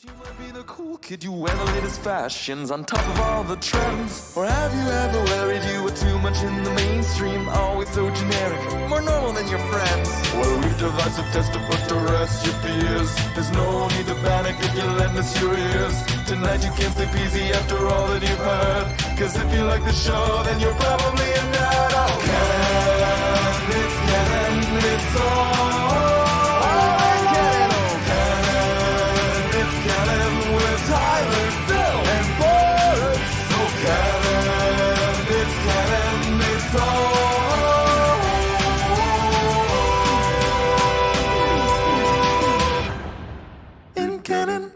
You might be the cool kid, you wear the latest fashions on top of all the trends. Or have you ever worried you were too much in the mainstream, always so generic, more normal than your friends? Well, we've devised a test to put to rest your fears. There's no need to panic if you lend us your ears. Tonight you can't sleep easy after all that you've heard, cause if you like the show, then you're probably a nerd. Oh, Canon, it's all. Tyler, Phil, and Boris. Oh, Canon, it's all in Canon.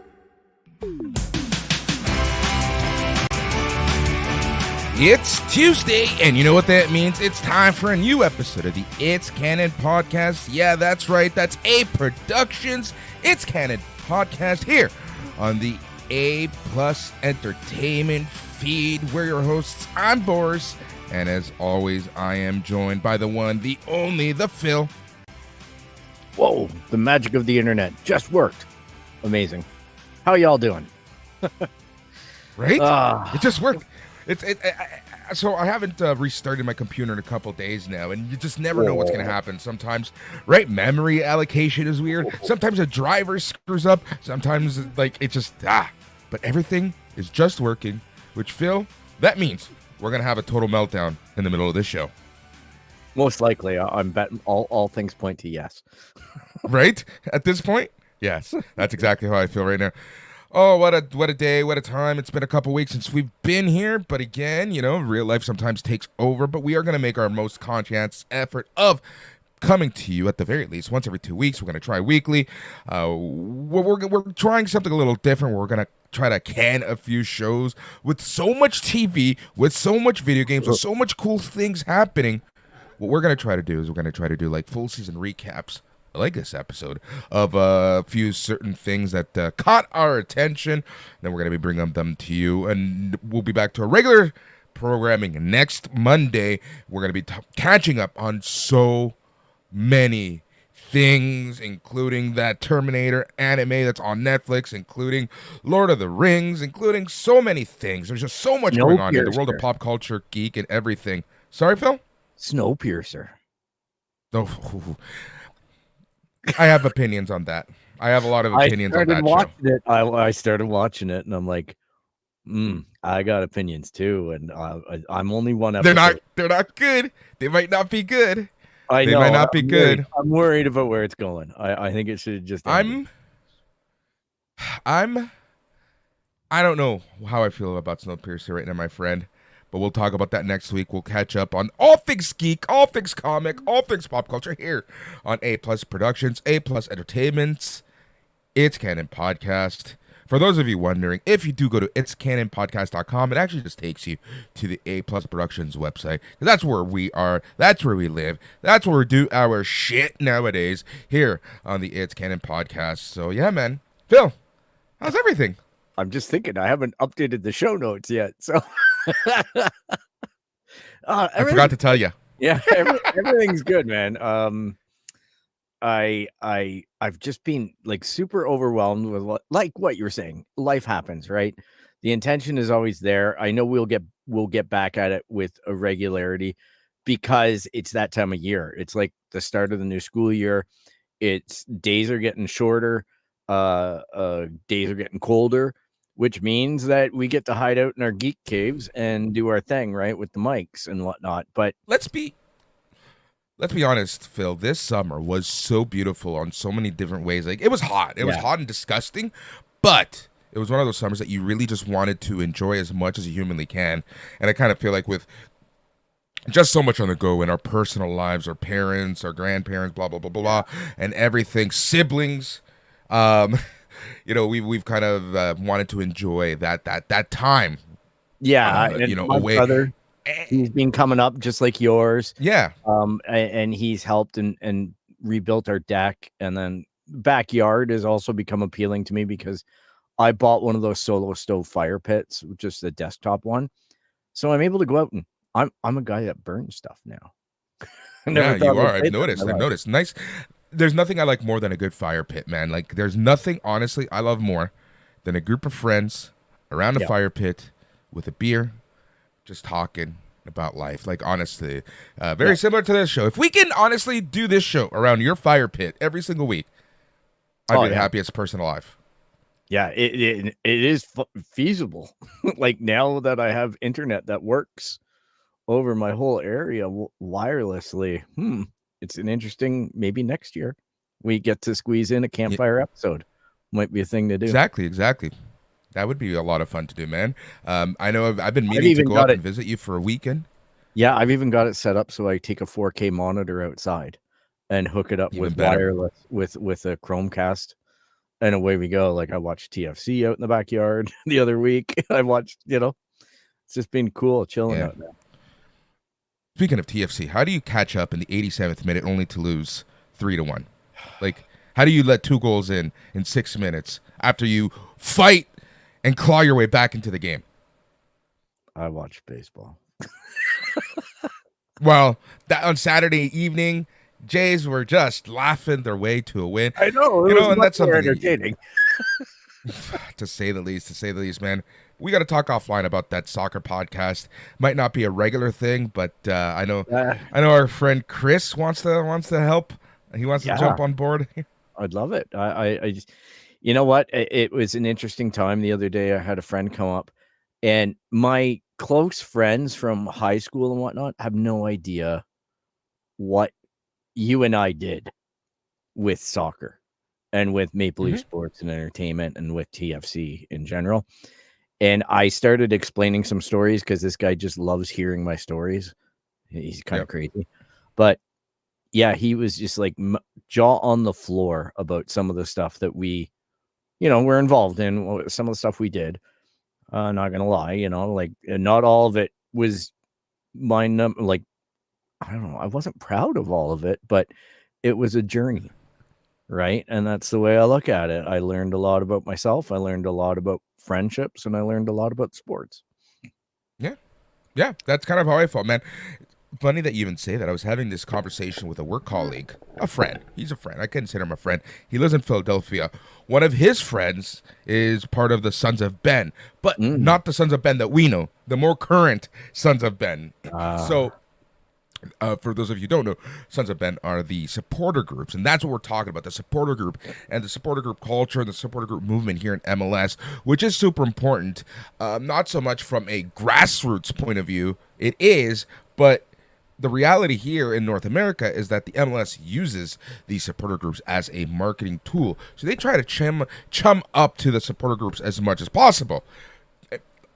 It's Tuesday, and you know what that means? It's time for a new episode of the It's Canon podcast. Yeah, that's right. That's A Productions. It's Canon podcast here on the A+ Entertainment feed. We're your hosts. I'm Boris, and as always, I am joined by the one, the only, the Phil. Whoa, the magic of the internet just worked. Amazing. How y'all doing? Right? It just worked. So I haven't restarted my computer in a couple days now, and you just never know what's going to happen. Sometimes, right, memory allocation is weird. Sometimes a driver screws up. Sometimes, like, it just, But everything is just working, which, Phil, that means we're going to have a total meltdown in the middle of this show. Most likely. I'm betting all things point to yes. Right? At this point? Yes. That's exactly how I feel right now. Oh, what a day, what a time. It's been a couple weeks since we've been here. But again, you know, real life sometimes takes over. But we are going to make our most conscientious effort of coming to you at the very least once every 2 weeks. We're going to try weekly. We're trying something a little different. We're going to try to can a few shows with so much TV, with so much video games, with so much cool things happening. What we're going to try to do is we're going to try to do like full season recaps, like this episode, of a few certain things that caught our attention. Then we're going to be bringing them to you, and we'll be back to a regular programming next Monday. We're going to be catching up on so many things, including that Terminator anime that's on Netflix, including Lord of the Rings, including so many things. There's just so much going on in the world of pop culture, geek, and everything. Sorry, Phil? Snowpiercer. Oh, I have opinions on that. I have a lot of opinions on that show. I started watching it, and I'm like, I got opinions too, and I'm only one episode. They're not good. They might not be good. They might not be good. I'm worried about where it's going. I think it should just. I don't know how I feel about Snowpiercer right now, my friend. But we'll talk about that next week. We'll catch up on all things geek, all things comic, all things pop culture here on A+ Productions, A+ Entertainment's It's Canon Podcast. For those of you wondering, if you do go to itscanonpodcast.com, it actually just takes you to the A+ Productions website. That's where we are. That's where we live. That's where we do our shit nowadays here on the It's Canon Podcast. So, yeah, man. Phil, how's everything? I'm just thinking I haven't updated the show notes yet, so... I forgot to tell you. Yeah, everything's good, man. I've just been like super overwhelmed with like what you were saying. Life happens, right? The intention is always there. I know we'll get back at it with a regularity because it's that time of year. It's like the start of the new school year. It's days are getting shorter. Days are getting colder, which means that we get to hide out in our geek caves and do our thing, right, with the mics and whatnot. But let's be honest, Phil. This summer was so beautiful on so many different ways. Like, it was hot. It was hot and disgusting, but it was one of those summers that you really just wanted to enjoy as much as you humanly can. And I kind of feel like with just so much on the go in our personal lives, our parents, our grandparents, blah, blah, blah, blah, blah, and everything, siblings, you know, we've kind of wanted to enjoy that time. Yeah, you know, my away. Brother, he's been coming up just like yours. Yeah. And he's helped and rebuilt our deck, and then backyard has also become appealing to me because I bought one of those solo stove fire pits, just the desktop one. So I'm able to go out and I'm a guy that burns stuff now. Yeah, you are. I've noticed. Nice. There's nothing I like more than a good fire pit, man. Like, there's nothing, honestly, I love more than a group of friends around a Yeah. fire pit with a beer, just talking about life. Like, honestly, very similar to this show. If we can honestly do this show around your fire pit every single week, I'd be the happiest person alive. Yeah, it is feasible. Like, now that I have internet that works over my whole area wirelessly, it's an interesting, maybe next year we get to squeeze in a campfire episode. Might be a thing to do. Exactly. That would be a lot of fun to do, man. I know I've been meaning to even go got up it- and visit you for a weekend. Yeah, I've even got it set up so I take a 4K monitor outside and hook it up Even with better. wireless with a Chromecast, and away we go. Like, I watched TFC out in the backyard the other week. I watched, it's just been cool chilling out there. Speaking of TFC, how do you catch up in the 87th minute only to lose 3-1? Like, how do you let 2 goals in 6 minutes after you fight and claw your way back into the game? I watch baseball. Well, that on Saturday evening, Jays were just laughing their way to a win. I know, and that's something entertaining. to say the least, man. We got to talk offline about that soccer podcast. Might not be a regular thing, but I know our friend Chris wants to help. He wants to jump on board. I'd love it. I just, you know what? It was an interesting time the other day. I had a friend come up, and my close friends from high school and whatnot have no idea what you and I did with soccer and with Maple Leaf Sports and Entertainment and with TFC in general. And I started explaining some stories because this guy just loves hearing my stories. He's kind of crazy. But yeah, he was just like jaw on the floor about some of the stuff that we, we're involved in, some of the stuff we did. Not gonna lie, like, not all of it was my like, I don't know, I wasn't proud of all of it, but it was a journey, right? And that's the way I look at it. I learned a lot about myself. I learned a lot about friendships, and I learned a lot about sports. Yeah, that's kind of how I felt, man. Funny that you even say that. I was having this conversation with a work colleague, a friend. He's a friend. I consider him a friend. He lives in Philadelphia. One of his friends is part of the Sons of Ben, but not the Sons of Ben that we know, the more current Sons of Ben. So, for those of you who don't know, Sons of Ben are the supporter groups, and that's what we're talking about, the supporter group and the supporter group culture and the supporter group movement here in MLS, which is super important, not so much from a grassroots point of view. It is, but the reality here in North America is that the MLS uses these supporter groups as a marketing tool. So they try to chum up to the supporter groups as much as possible.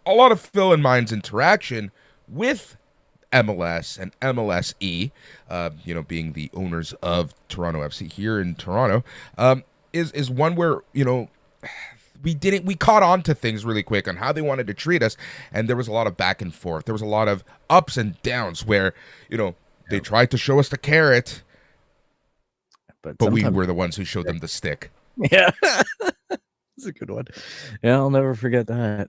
A lot of Phil and mine's interaction with MLS and MLSE, being the owners of Toronto FC here in Toronto, is one where, we caught on to things really quick on how they wanted to treat us, and there was a lot of back and forth. There was a lot of ups and downs where, they tried to show us the carrot, but we were the ones who showed them the stick. Yeah. That's a good one. Yeah, I'll never forget that.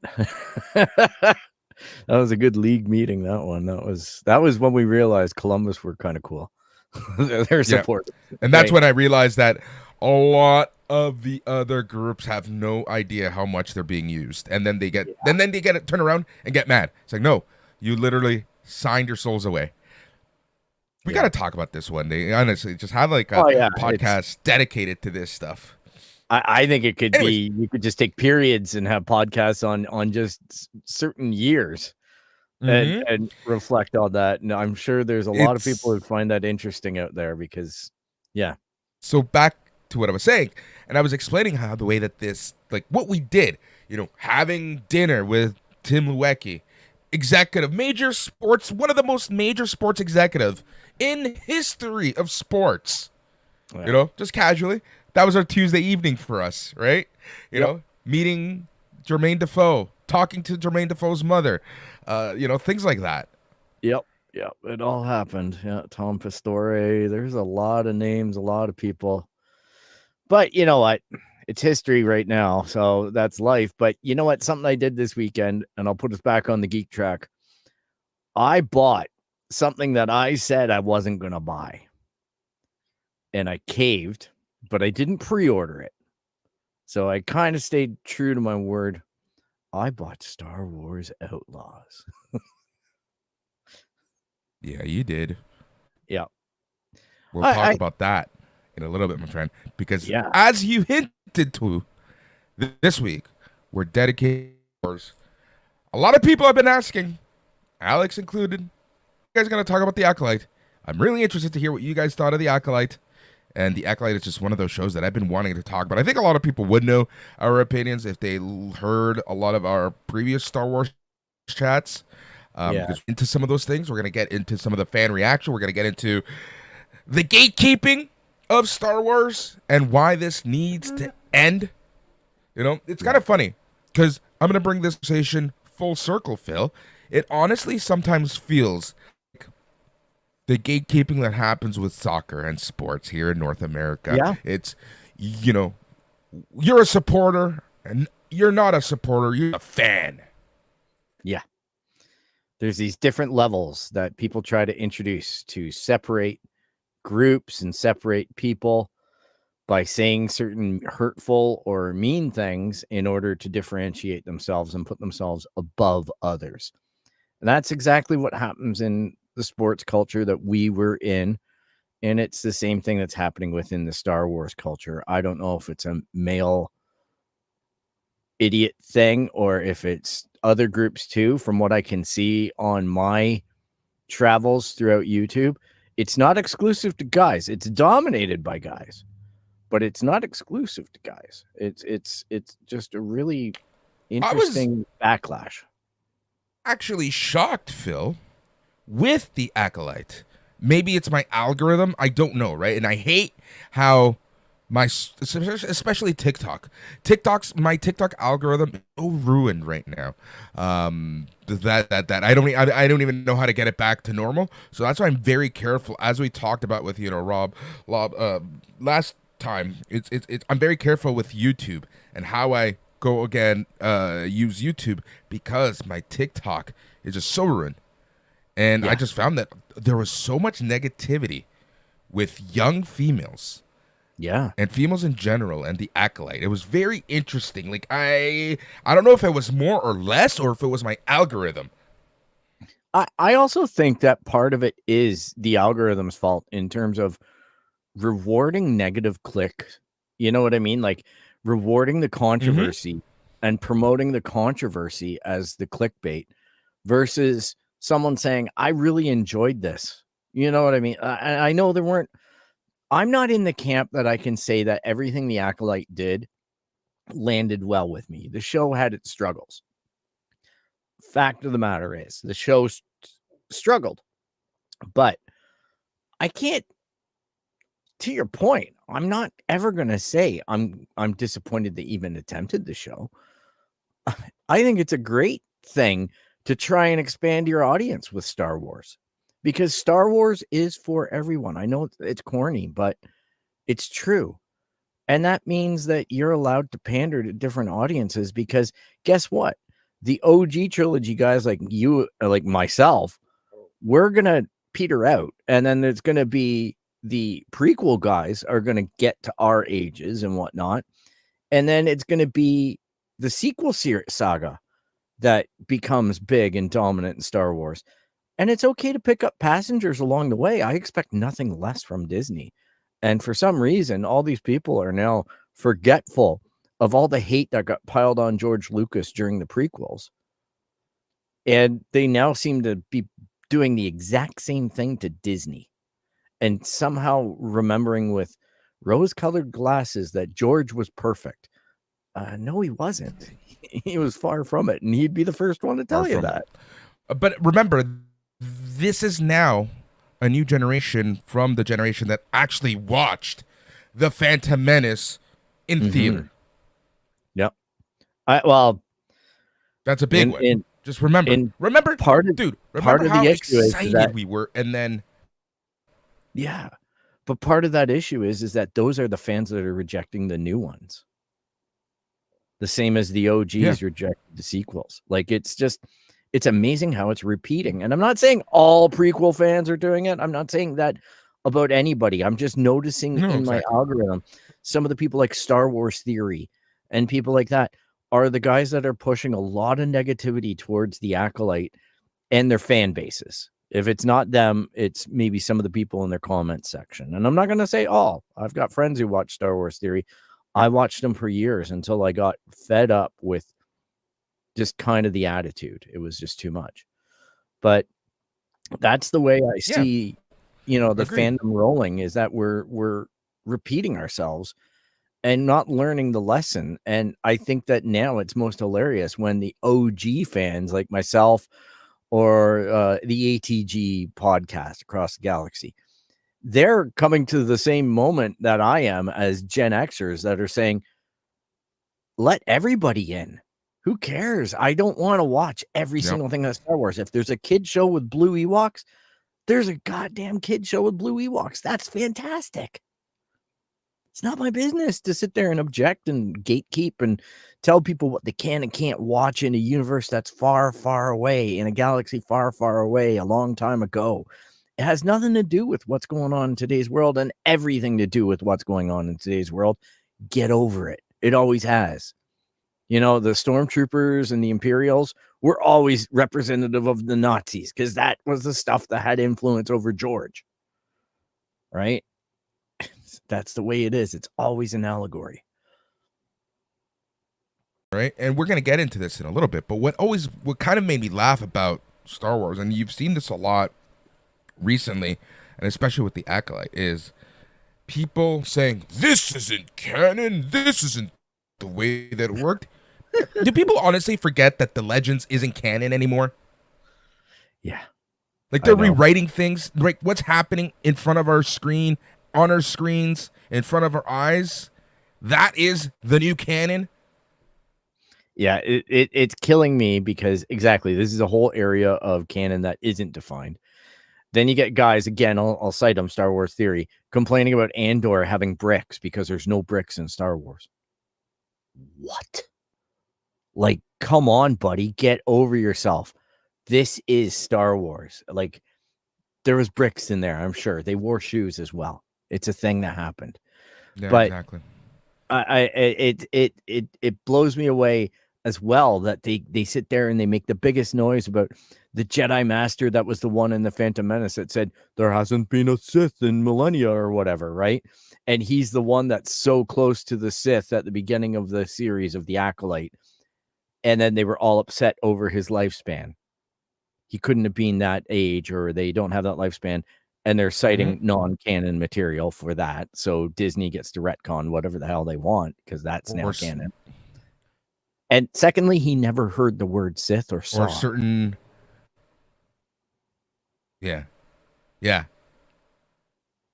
That was a good league meeting, that one. That was when we realized Columbus were kind of cool. Their support. And that's when I realized that a lot of the other groups have no idea how much they're being used. And then they get it, turn around and get mad. It's like, no, you literally signed your souls away. We got to talk about this one day. Honestly, just have like a podcast dedicated to this stuff. I think it could be, you could just take periods and have podcasts on just certain years and reflect on that. And I'm sure there's a lot of people who find that interesting out there because, So back to what I was saying, and I was explaining how the way that this, like what we did, having dinner with Tim Luecki, major sports, one of the most major sports executive in history of sports, just casually. That was our Tuesday evening for us, right? Meeting Jermaine Defoe, talking to Jermaine Defoe's mother, things like that. Yep. It all happened. Yeah. Tom Pastore. There's a lot of names, a lot of people. But you know what? It's history right now. So that's life. But you know what? Something I did this weekend, and I'll put us back on the geek track. I bought something that I said I wasn't going to buy. And I caved, but I didn't pre-order it. So I kind of stayed true to my word. I bought Star Wars Outlaws. Yeah, you did. Yeah. We'll talk I about that in a little bit, my friend, because yeah. as you hinted to this week, we're dedicated. A lot of people have been asking, Alex included, you guys are going to talk about The Acolyte. I'm really interested to hear what you guys thought of The Acolyte. And The Acolyte is just one of those shows that I've been wanting to talk about. I think a lot of people would know our opinions if they heard a lot of our previous Star Wars chats. Because into some of those things, we're going to get into some of the fan reaction. We're going to get into the gatekeeping of Star Wars and why this needs to end. You know, it's kind of funny because I'm going to bring this conversation full circle, Phil. It honestly sometimes feels like the gatekeeping that happens with soccer and sports here in North America. Yeah. It's, you know, you're a supporter and you're not a supporter. You're a fan. Yeah. There's these different levels that people try to introduce to separate groups and separate people by saying certain hurtful or mean things in order to differentiate themselves and put themselves above others. And that's exactly what happens in the sports culture that we were in. And it's the same thing that's happening within the Star Wars culture. I don't know if it's a male idiot thing or if it's other groups too. From what I can see on my travels throughout YouTube, it's not exclusive to guys. It's dominated by guys, but it's not exclusive to guys. It's just a really interesting backlash. Actually shocked, Phil, with The Acolyte. Maybe it's my algorithm. I don't know, right? And I hate how especially my TikTok algorithm is so ruined right now. That I don't even know how to get it back to normal. So that's why I'm very careful, as we talked about with Rob last time. I'm very careful with YouTube and how I go again use YouTube because my TikTok is just so ruined. And I just found that there was so much negativity with young females. Yeah. And females in general and The Acolyte. It was very interesting. Like I don't know if it was more or less or if it was my algorithm. I also think that part of it is the algorithm's fault in terms of rewarding negative clicks. You know what I mean? Like rewarding the controversy and promoting the controversy as the clickbait versus someone saying, I really enjoyed this. You know what I mean? I know I'm not in the camp that I can say that everything The Acolyte did landed well with me. The show had its struggles. Fact of the matter is the show struggled, but I can't, to your point, I'm not ever going to say I'm disappointed they even attempted the show. I think it's a great thing to try and expand your audience with Star Wars. Because Star Wars is for everyone. I know it's corny, but it's true. And that means that you're allowed to pander to different audiences because guess what? The OG trilogy guys like you, like myself, we're going to peter out. And then there's going to be the prequel guys are going to get to our ages and whatnot. And then it's going to be the sequel saga that becomes big and dominant in Star Wars. And it's okay to pick up passengers along the way. I expect nothing less from Disney. And for some reason, all these people are now forgetful of all the hate that got piled on George Lucas during the prequels. And they now seem to be doing the exact same thing to Disney. And somehow remembering with rose-colored glasses that George was perfect. No, he wasn't. He was far from it. And he'd be the first one to tell you that. But remember, this is now a new generation from the generation that actually watched The Phantom Menace in theater. Yep. That's a big one. Just remember remember how excited we were, and then but part of that issue is that those are the fans that are rejecting the new ones. The same as the OGs rejected the sequels. Like it's amazing how it's repeating. And I'm not saying all prequel fans are doing it. I'm not saying that about anybody. I'm just noticing my algorithm, some of the people like Star Wars Theory and people like that are the guys that are pushing a lot of negativity towards the Acolyte and their fan bases. If it's not them, it's maybe some of the people in their comment section. And I'm not going to say all. I've got friends who watch Star Wars Theory. I watched them for years until I got fed up with just kind of the attitude. It was just too much. But that's the way I see, the Agreed. fandom rolling, is that we're repeating ourselves and not learning the lesson. And I think that now it's most hilarious when the OG fans like myself or the ATG podcast Across the Galaxy, they're coming to the same moment that I am as Gen Xers that are saying, let everybody in. Who cares? I don't want to watch every single thing that's Star Wars. If there's a kid show with blue Ewoks, there's a goddamn kid show with blue Ewoks. That's fantastic. It's not my business to sit there and object and gatekeep and tell people what they can and can't watch in a universe that's far, far away, in a galaxy far, far away, a long time ago. It has nothing to do with what's going on in today's world and everything to do with what's going on in today's world. Get over it. It always has. The stormtroopers and the Imperials were always representative of the Nazis because that was the stuff that had influence over George. Right? That's the way it is. It's always an allegory. Right. And we're going to get into this in a little bit. But what kind of made me laugh about Star Wars, and you've seen this a lot recently, and especially with the Acolyte, is people saying, this isn't canon. This isn't the way that it worked. Do people honestly forget that the Legends isn't canon anymore? Yeah. Like they're rewriting things. Like what's happening in front of our screen, on our screens, in front of our eyes, that is the new canon. Yeah, it's killing me because exactly this is a whole area of canon that isn't defined. Then you get guys, again, I'll cite them, Star Wars Theory, complaining about Andor having bricks because there's no bricks in Star Wars. What? Like, come on, buddy, get over yourself. This is Star Wars. Like, there was bricks in there, I'm sure. They wore shoes as well. It's a thing that happened. Yeah, but exactly. It blows me away as well that they sit there and they make the biggest noise about the Jedi Master that was the one in the Phantom Menace that said there hasn't been a Sith in millennia or whatever, right? And he's the one that's so close to the Sith at the beginning of the series of the Acolyte. And then they were all upset over his lifespan. He couldn't have been that age, or they don't have that lifespan. And they're citing non-canon material for that. So Disney gets to retcon whatever the hell they want because that's now canon. And secondly, he never heard the word Sith or saw. Or certain... Yeah. Yeah.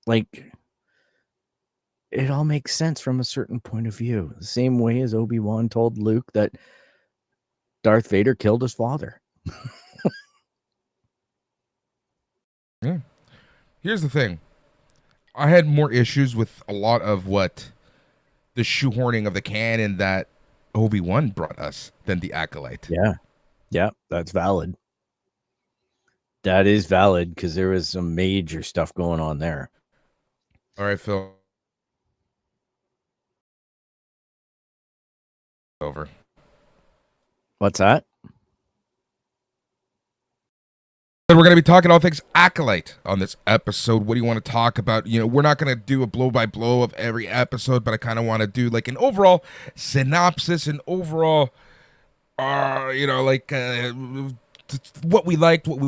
Like, it all makes sense from a certain point of view. The same way as Obi-Wan told Luke that Darth Vader killed his father. Yeah. Here's the thing. I had more issues with a lot of what the shoehorning of the canon that Obi-Wan brought us than the Acolyte. Yeah. Yeah, that's valid. That is valid because there was some major stuff going on there. All right, Phil. Over. What's that? And we're going to be talking all things Acolyte on this episode. What do you want to talk about? We're not going to do a blow-by-blow of every episode, but I kind of want to do like an overall synopsis, an overall, what we liked, what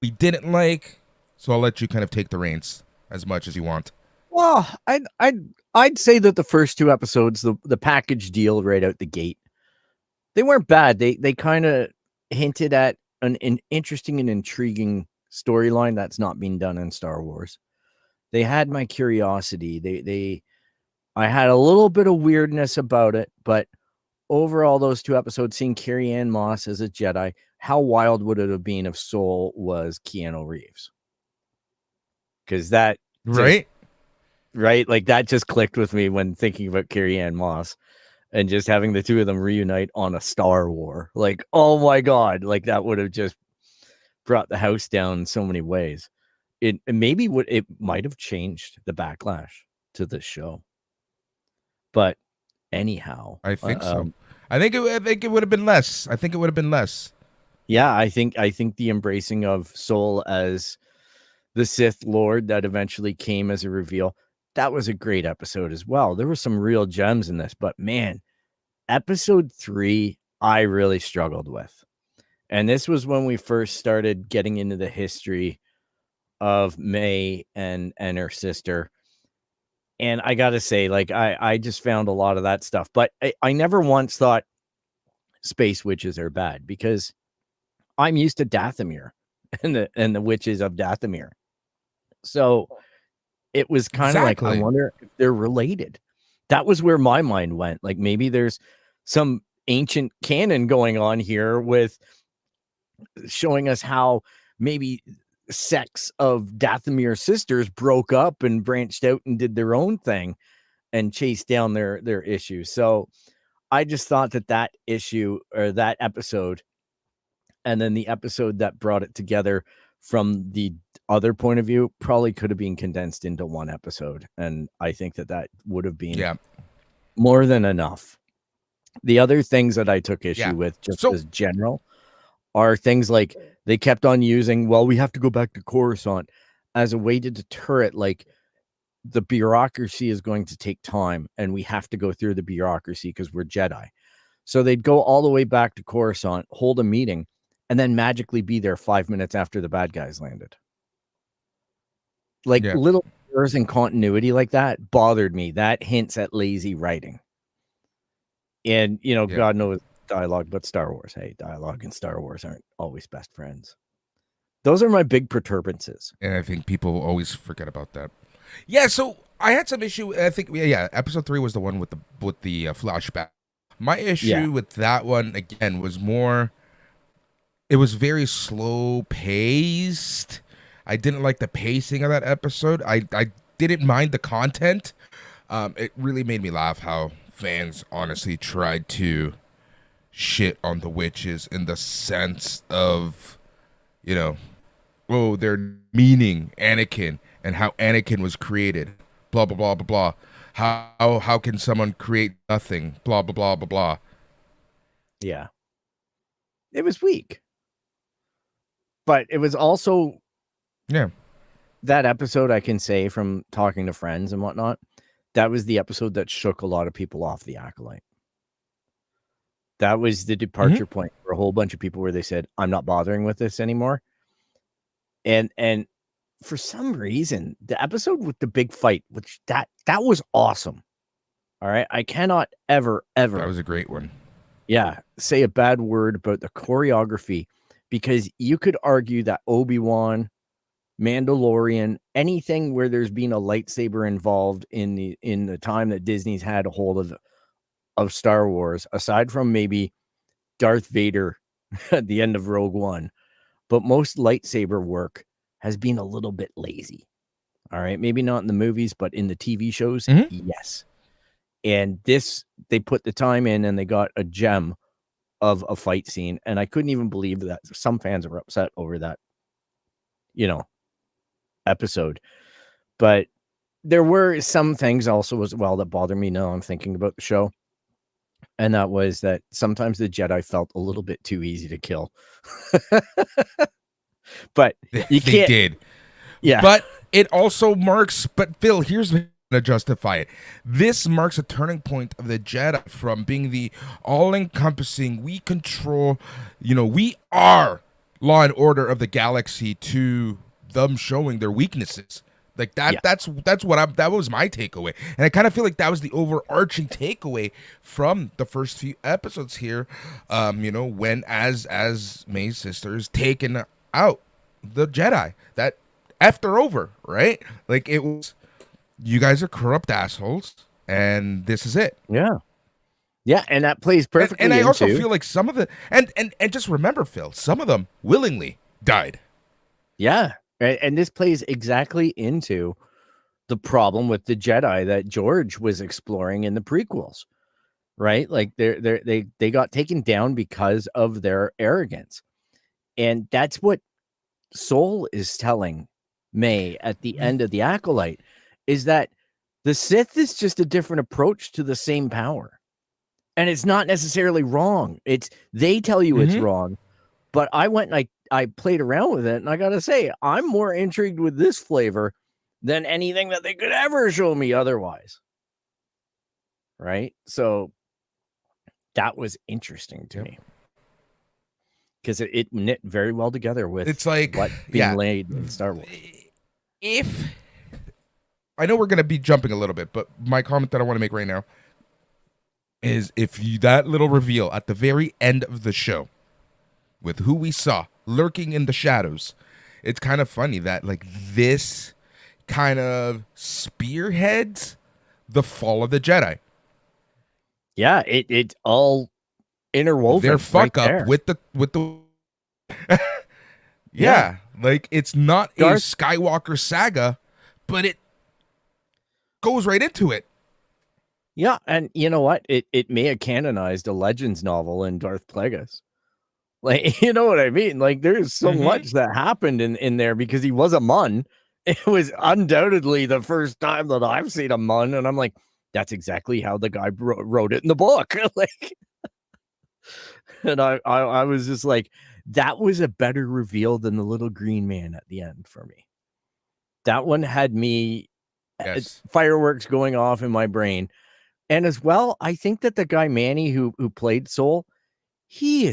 we didn't like. So I'll let you kind of take the reins as much as you want. Well, I'd say that the first two episodes, the package deal right out the gate, they weren't bad. They kind of hinted at an interesting and intriguing storyline that's not being done in Star Wars. They had my curiosity. I had a little bit of weirdness about it, but overall, those two episodes, seeing Carrie-Anne Moss as a Jedi, how wild would it have been if Soul was Keanu Reeves? Because that right, like that just clicked with me when thinking about Carrie-Anne Moss. And just having the two of them reunite on a Star War. Like, oh my God. Like that would have just brought the house down in so many ways. It might have changed the backlash to this show. But anyhow. I think so. I think it would have been less. I think it would have been less. Yeah, I think the embracing of Soul as the Sith Lord that eventually came as a reveal, that was a great episode as well. There were some real gems in this, but man, episode 3 I really struggled with. And this was when we first started getting into the history of May and her sister. And I got to say, like, I just found a lot of that stuff, but I never once thought space witches are bad, because I'm used to Dathomir and the witches of Dathomir. So it was kind of like, I wonder if they're related. That was where my mind went. Like, maybe there's some ancient canon going on here with showing us how maybe sects of Dathomir sisters broke up and branched out and did their own thing and chased down their issues. So I just thought that issue, or that episode, and then the episode that brought it together from the other point of view, probably could have been condensed into one episode. And I think that would have been more than enough. The other things that I took issue with, just as general, are things like they kept on using, well, we have to go back to Coruscant as a way to deter it. Like, the bureaucracy is going to take time and we have to go through the bureaucracy because we're Jedi. So they'd go all the way back to Coruscant, hold a meeting, and then magically be there 5 minutes after the bad guys landed. Like, little errors in continuity like that bothered me. That hints at lazy writing. And, God knows dialogue, but Star Wars, hey, dialogue and Star Wars aren't always best friends. Those are my big perturbances. And I think people always forget about that. Yeah, so I had some issue. I think, episode 3 was the one with the flashback. My issue with that one, again, was more, it was very slow paced. I didn't like the pacing of that episode. I didn't mind the content. It really made me laugh how fans honestly tried to shit on the witches in the sense of, they're meaning Anakin and how Anakin was created, blah, blah, blah, blah, blah. How can someone create nothing, blah, blah, blah, blah, blah. Yeah. It was weak. But it was also... Yeah. That episode, I can say from talking to friends and whatnot, that was the episode that shook a lot of people off the Acolyte. That was the departure point for a whole bunch of people where they said, I'm not bothering with this anymore. And for some reason, the episode with the big fight, which that was awesome. All right. I cannot ever. That was a great one. Yeah. Say a bad word about the choreography, because you could argue that Obi-Wan, Mandalorian, anything where there's been a lightsaber involved in the time that Disney's had a hold of Star Wars, aside from maybe Darth Vader at the end of Rogue One, but most lightsaber work has been a little bit lazy. All right. Maybe not in the movies, but in the TV shows, yes. And this, they put the time in and they got a gem of a fight scene. And I couldn't even believe that some fans were upset over that, episode. But there were some things also as well that bother me now I'm thinking about the show. And that was that sometimes the Jedi felt a little bit too easy to kill. But you can't. They did. Yeah. But it also marks, but Phil, here's going to justify it. This marks a turning point of the Jedi from being the all-encompassing, we control, we are law and order of the galaxy, to them showing their weaknesses. Like that, that was my takeaway. And I kind of feel like that was the overarching takeaway from the first few episodes here. When as May's sister is taken out the Jedi, that effed her over, right? Like, it was, you guys are corrupt assholes and this is it. Yeah. Yeah. And that plays perfectly. And I also feel like some of the, and just remember, Phil, some of them willingly died. Yeah. And this plays exactly into the problem with the Jedi that George was exploring in the prequels, right? Like they got taken down because of their arrogance. And that's what Soul is telling May at the end of the Acolyte, is that the Sith is just a different approach to the same power. And it's not necessarily wrong. They tell you it's Mhm. wrong, but I went and I played around with it, and I gotta say, I'm more intrigued with this flavor than anything that they could ever show me otherwise. Right? So that was interesting to Yep. me. Because it knit very well together with It's like, what being laid in Star Wars. If I know we're gonna be jumping a little bit, but my comment that I want to make right now is that little reveal at the very end of the show with who we saw lurking in the shadows, it's kind of funny that like this kind of spearheads the fall of the Jedi. Yeah, it's all interwoven. Their fuck right up there. with the yeah, like it's not a Darth- Skywalker saga, but it goes right into it. Yeah, and you know what? It may have canonized a Legends novel in Darth Plagueis. Like, you know what I mean? Like, there's so Mhm. much that happened in there because he was a Mun. It was undoubtedly the first time that I've seen a Mun, and I'm like, that's exactly how the guy wrote it in the book. Like, and I was just like, that was a better reveal than the little green man at the end for me. That one had me Yes. fireworks going off in my brain. And as well, I think that the guy Manny who played Soul, he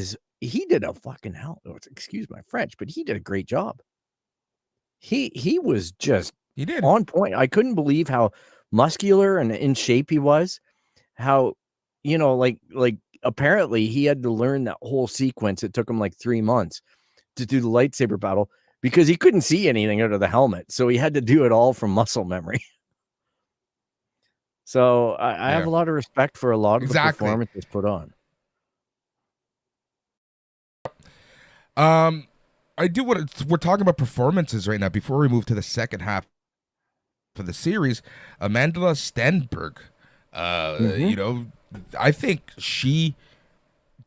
did a fucking hell. Excuse my French, but he did a great job. He was just He did. on point. I couldn't believe how muscular and in shape he was. How, like apparently he had to learn that whole sequence. It took him like 3 months to do the lightsaber battle because he couldn't see anything out of the helmet. So he had to do it all from muscle memory. So I have a lot of respect for a lot of the performances put on. I do we're talking about performances right now before we move to the second half for the series. Amanda Stenberg, I think she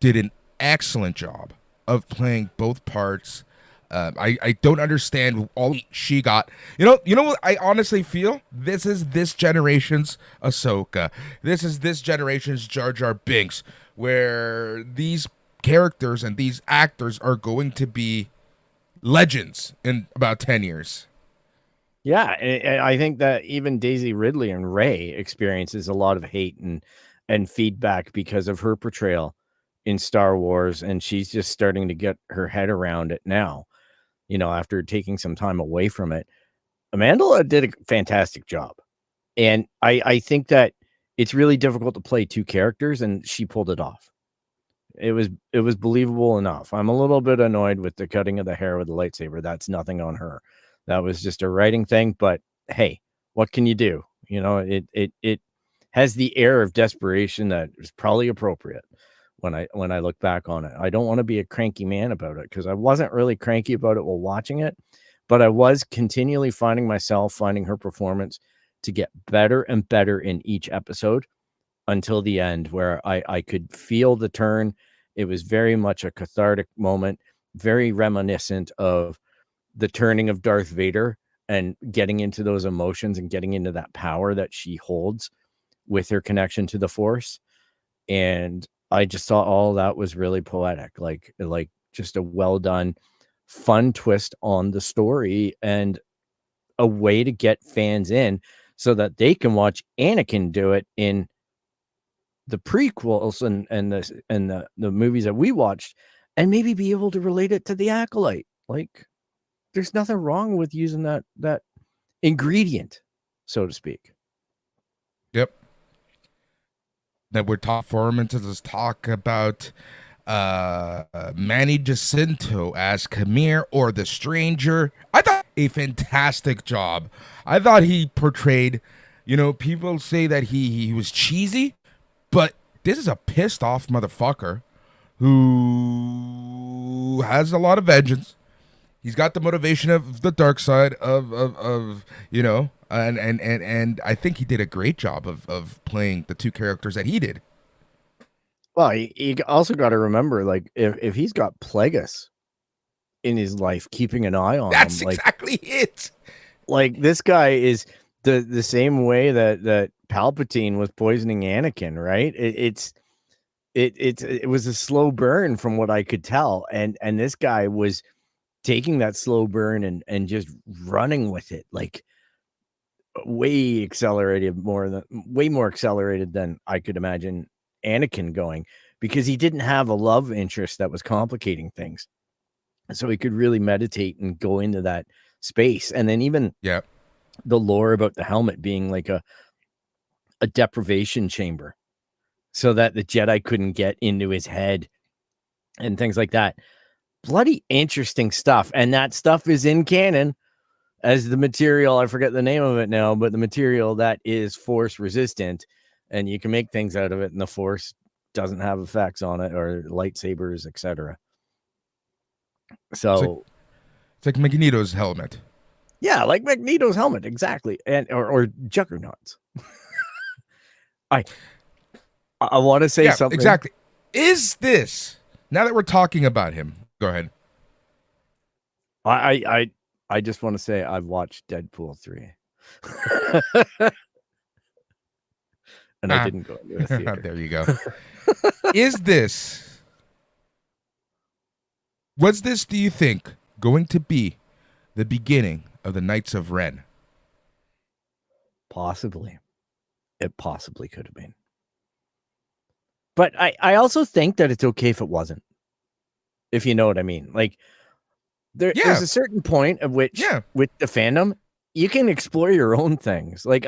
did an excellent job of playing both parts. I don't understand all she got. You know what I honestly feel? This is this generation's Ahsoka. This is this generation's Jar Jar Binks, where these characters and these actors are going to be legends in about 10 years. Yeah, I think that even Daisy Ridley and Rey experiences a lot of hate and feedback because of her portrayal in Star Wars, and she's just starting to get her head around it now. After taking some time away from it, Amanda did a fantastic job. And I think that it's really difficult to play two characters, and she pulled it off. It was believable enough. I'm a little bit annoyed with the cutting of the hair with the lightsaber. That's nothing on her. That was just a writing thing. But hey, what can you do? It has the air of desperation that is probably appropriate when I look back on it. I don't want to be a cranky man about it because I wasn't really cranky about it while watching it, but I was continually finding her performance to get better and better in each episode until the end, where I could feel the turn. It was very much a cathartic moment, very reminiscent of the turning of Darth Vader and getting into those emotions and getting into that power that she holds with her connection to the Force. And I just thought all that was really poetic, like just a well done, fun twist on the story and a way to get fans in so that they can watch Anakin do it in the prequels and the movies that we watched and maybe be able to relate it to the Acolyte. Like, there's nothing wrong with using that ingredient, so to speak. Yep. That we're top performances. Let's talk about Manny Jacinto as Khmer or the Stranger. I thought a fantastic job. I thought he portrayed, people say that he was cheesy, but this is a pissed off motherfucker who has a lot of vengeance. He's got the motivation of the dark side of and I think he did a great job of playing the two characters that he did. Well, you also got to remember, like, if he's got Plagueis in his life, keeping an eye on That's him, exactly it. Like, this guy is the same way that Palpatine was poisoning Anakin, right? It's it was a slow burn from what I could tell, and this guy was taking that slow burn and just running with it, like way more accelerated than I could imagine Anakin going, because he didn't have a love interest that was complicating things, so he could really meditate and go into that space. And then even Yeah. the lore about the helmet being like a deprivation chamber, so that the Jedi couldn't get into his head and things like that. Bloody interesting stuff. And that stuff is in canon as the material. I forget the name of it now, but the material that is force resistant, and you can make things out of it, and the force doesn't have effects on it, or lightsabers, etc. So It's like Magneto's helmet. yeah, like Magneto's helmet, exactly. And or Juggernauts. I want to say something. Exactly. Is this, now that we're talking about him, go ahead. I just want to say I've watched Deadpool 3. And I didn't go into a theater. There you go. Was this, do you think, going to be the beginning of the Knights of Ren? Possibly. It possibly could have been. But I also think that it's okay if it wasn't. If you know what I mean. Like, there's a certain point at which, with the fandom, you can explore your own things. Like,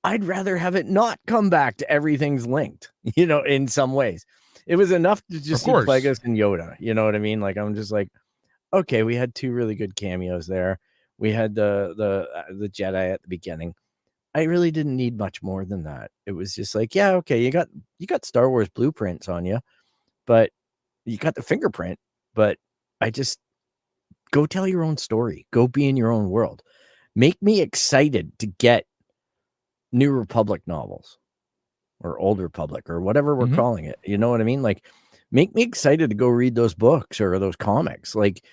I'd rather have it not come back to everything's linked, in some ways. It was enough to just see Plagueis and Yoda. You know what I mean? Like, I'm just like, okay, we had 2 really good cameos there. We had the Jedi at the beginning. I really didn't need much more than that. It was just like, yeah, okay, you got Star Wars blueprints on you, but you got the fingerprint. But I just, go tell your own story. Go be in your own world. Make me excited to get New Republic novels or Old Republic or whatever we're calling it. You know what I mean? Like, make me excited to go read those books or those comics. Like,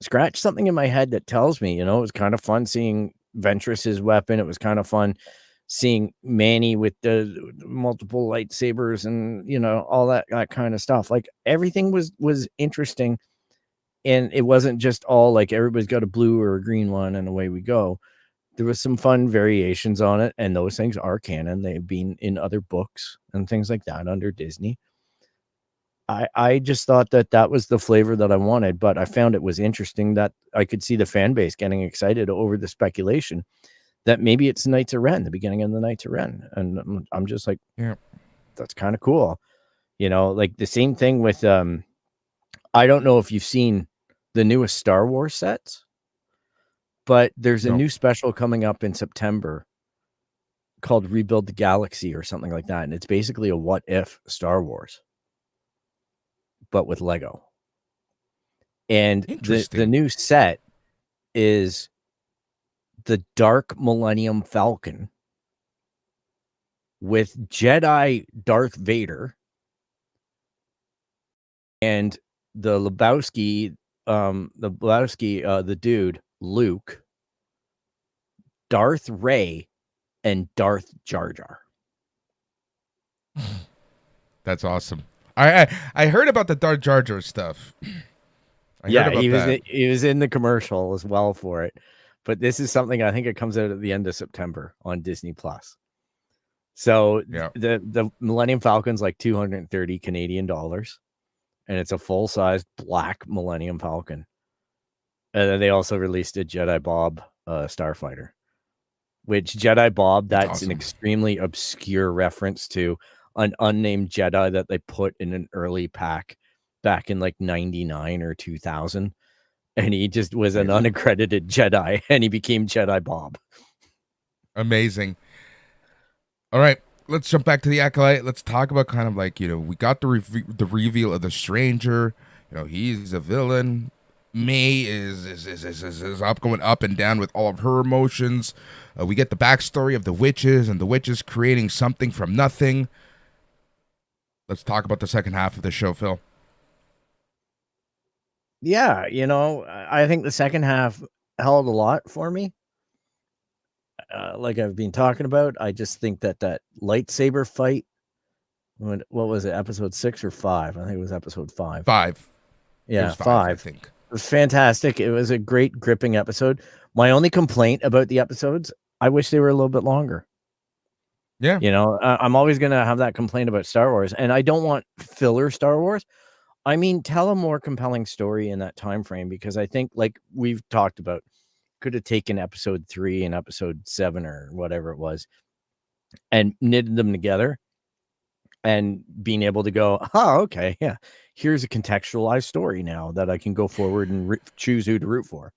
scratch something in my head that tells me, it was kind of fun seeing Ventress's weapon. It was kind of fun seeing Manny with the multiple lightsabers and, all that kind of stuff. Like, everything was interesting. And it wasn't just all like everybody's got a blue or a green one and away we go. There was some fun variations on it, and those things are canon. They've been in other books and things like that under Disney. I just thought that was the flavor that I wanted, but I found it was interesting that I could see the fan base getting excited over the speculation that maybe it's Knights of Ren, the beginning of the Knights of Ren. And I'm just like, yeah, that's kind of cool. Like the same thing with, I don't know if you've seen the newest Star Wars sets, but there's a new special coming up in September called Rebuild the Galaxy or something like that. And it's basically a what if Star Wars, but with Lego. And the new set is the Dark Millennium Falcon with Jedi Darth Vader and the Lebowski, the dude, Luke, Darth Ray, and Darth Jar Jar. That's awesome. I heard about the Darth Jar Jar stuff. He was in the commercial as well for it. But this is something, I think it comes out at the end of September on Disney Plus. So the Millennium Falcon's like 230 Canadian dollars. And it's a full-size black Millennium Falcon. And then they also released a Jedi Bob Starfighter. Which Jedi Bob, that's awesome. An extremely obscure reference to an unnamed Jedi that they put in an early pack back in like 99 or 2000. And he just was an unaccredited Jedi, and he became Jedi Bob. Amazing. All right, let's jump back to the Acolyte. Let's talk about kind of like, we got the reveal of the Stranger. He's a villain. May is up, going up and down with all of her emotions. We get the backstory of the witches and the witches creating something from nothing. Let's talk about the second half of the show, Phil. Yeah, I think the second half held a lot for me. Like I've been talking about, I just think that lightsaber fight What was it? Episode 6 or 5? I think it was episode 5. 5. It Yeah, was 5, I 5. think. It was fantastic. It was a great gripping episode. My only complaint about the episodes, I wish they were a little bit longer. Yeah. You know, I'm always going to have that complaint about Star Wars, and I don't want filler Star Wars. I mean, tell a more compelling story in that time frame, because I think, like we've talked about, could have taken episode 3 and episode 7 or whatever it was and knitted them together and being able to go, oh, okay, yeah, here's a contextualized story now that I can go forward and choose who to root for.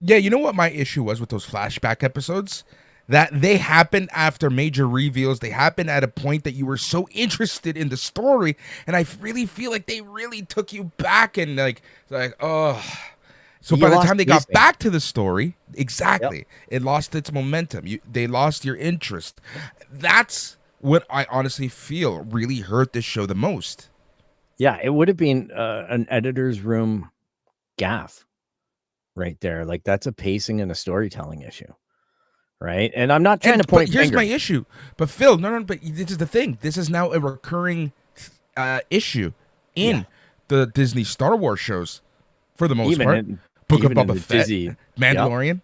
Yeah, you know what my issue was with those flashback episodes? That they happened after major reveals. They happened at a point that you were so interested in the story, and I really feel like they really took you back and oh. So by the time they got back to the story, exactly, it lost its momentum. They lost your interest. That's what I honestly feel really hurt this show the most. Yeah, it would have been an editor's room gaffe right there. Like, that's a pacing and a storytelling issue. Right. And I'm not trying to point fingers. Here's my fingers. issue. But Phil, no, but this is the thing. This is now a recurring issue in the Disney Star Wars shows for the most part. Book of Boba Fett, Mandalorian.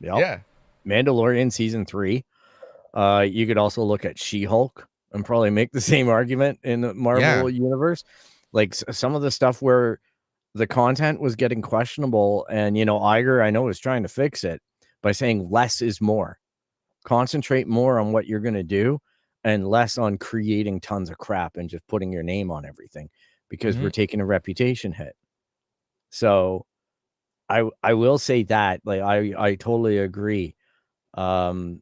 Yep. Yeah. Mandalorian season 3. You could also look at She-Hulk and probably make the same argument in the Marvel universe. Like, some of the stuff where the content was getting questionable, and, you know, Iger, I know, was trying to fix it by saying less is more. Concentrate more on what you're going to do and less on creating tons of crap and just putting your name on everything, because we're taking a reputation hit. So I will say that, like, I totally agree. And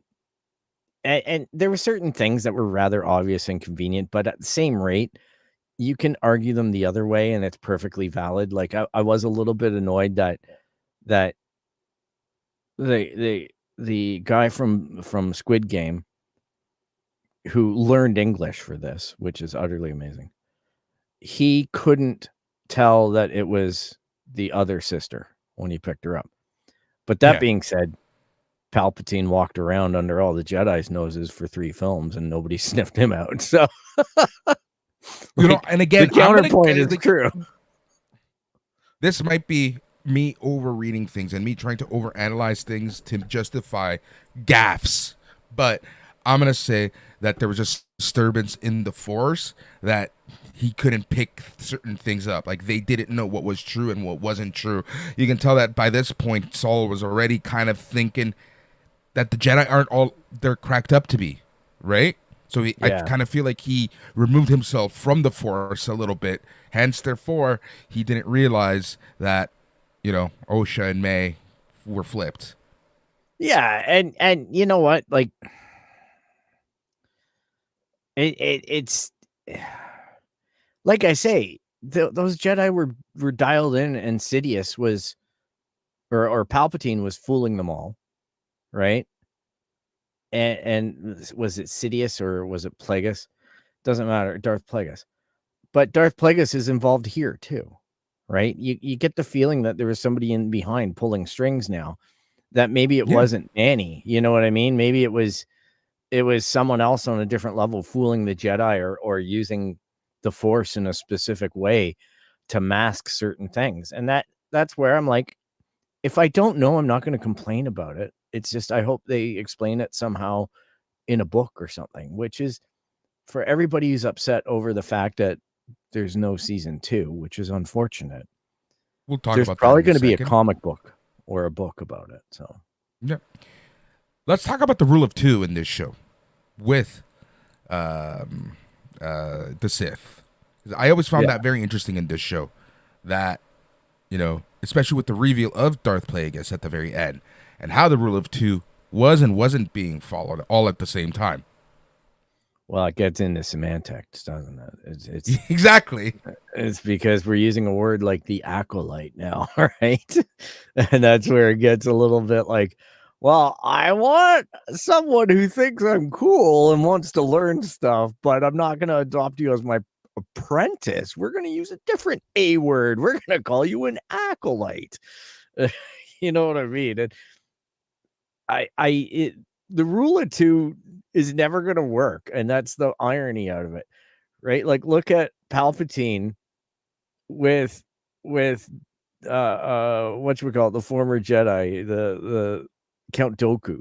there were certain things that were rather obvious and convenient, but at the same rate, you can argue them the other way, and it's perfectly valid. Like, I was a little bit annoyed that the guy from Squid Game who learned English for this, which is utterly amazing, he couldn't tell that it was the other sister when he picked her up. But that being said, Palpatine walked around under all the Jedi's noses for 3 films and nobody sniffed him out. So, you know, and again, the counterpoint is true. This might be me overreading things and me trying to overanalyze things to justify gaffes, but I'm gonna say that there was just disturbance in the Force that he couldn't pick certain things up. Like, they didn't know what was true and what wasn't true. You can tell that by this point, Saul was already kind of thinking that the Jedi aren't all they're cracked up to be, right? So I kind of feel like he removed himself from the Force a little bit. Hence, therefore, he didn't realize that, you know, Osha and May were flipped. Yeah, and you know what? Like, it's like I say, those Jedi were dialed in, and Sidious was, or Palpatine was fooling them all, right? And was it Sidious or was it Plagueis? Doesn't matter, Darth Plagueis. But Darth Plagueis is involved here too, right? You get the feeling that there was somebody in behind pulling strings now, that maybe it wasn't Annie. You know what I mean? Maybe it was someone else on a different level fooling the Jedi or using the Force in a specific way to mask certain things. And that's where I'm like, if I don't know, I'm not going to complain about it. It's just, I hope they explain it somehow in a book or something, which is, for everybody who's upset over the fact that there's no season 2, which is unfortunate. We'll talk There's about probably that in going to be a second. comic book or a book about it. So, yeah. Let's talk about the rule of 2 in this show with the Sith. I always found that very interesting in this show, that, you know, especially with the reveal of Darth Plagueis at the very end, and how the rule of 2 was and wasn't being followed all at the same time. Well, it gets into semantics, doesn't it? It's exactly. It's because we're using a word like the Acolyte now, right? And that's where it gets a little bit like, well, I want someone who thinks I'm cool and wants to learn stuff, but I'm not going to adopt you as my apprentice. We're going to use a different A word. We're going to call you an acolyte. You know what I mean? And the rule of 2 is never going to work. And that's the irony out of it. right? Like, look at Palpatine with what you would call it, the former Jedi, the Count Dooku,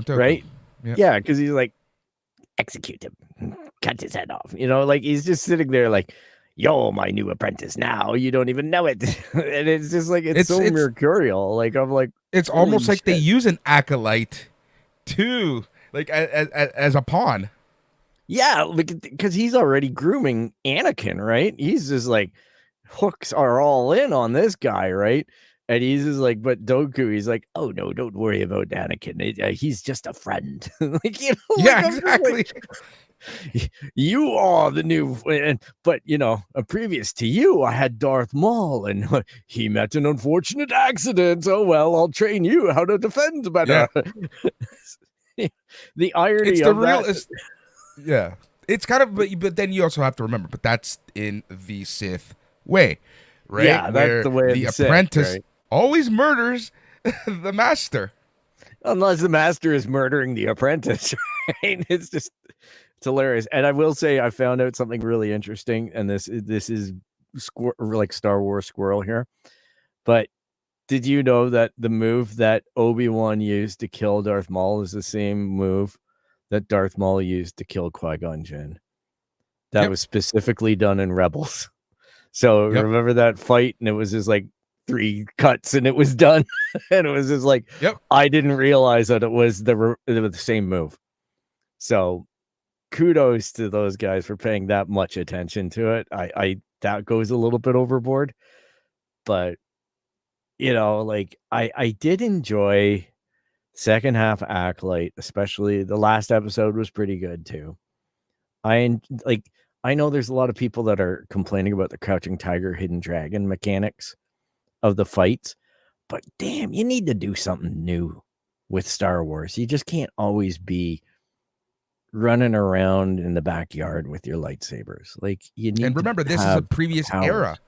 right? Yeah, because he's like, execute him, cut his head off. Like he's just sitting there like, you're my new apprentice now. You don't even know it. And it's just like it's so mercurial. Like I'm like, it's almost like they use an acolyte too, like as a pawn. Yeah, because he's already grooming Anakin, right? He's just like, hooks are all in on this guy, right? And he's just like, but Dooku, he's like, oh no, don't worry about Anakin. He's just a friend. Like, yeah, exactly. Like, you are the new, but previous to you, I had Darth Maul, and he met an unfortunate accident. Oh well, I'll train you how to defend better. Yeah. The irony of that. Yeah, it's kind of, but then you also have to remember, but that's in the Sith way, right? Yeah, that's the way the apprentice Sith, right? Always murders the master, unless the master is murdering the apprentice. Right? It's hilarious. And I will say, I found out something really interesting, and this is like Star Wars squirrel here. But did you know that the move that Obi-Wan used to kill Darth Maul is the same move that Darth Maul used to kill Qui-Gon Jinn? That was specifically done in Rebels. So remember that fight, and it was just like 3 cuts and it was done. And it was just like, I didn't realize that it was the same move. So kudos to those guys for paying that much attention to it. I that goes a little bit overboard, but like I did enjoy second half Acolyte, especially the last episode was pretty good too. I know there's a lot of people that are complaining about the Crouching Tiger, Hidden Dragon mechanics of the fights, but damn, you need to do something new with Star Wars. You just can't always be running around in the backyard with your lightsabers. Like, you need. And remember, this is a previous era.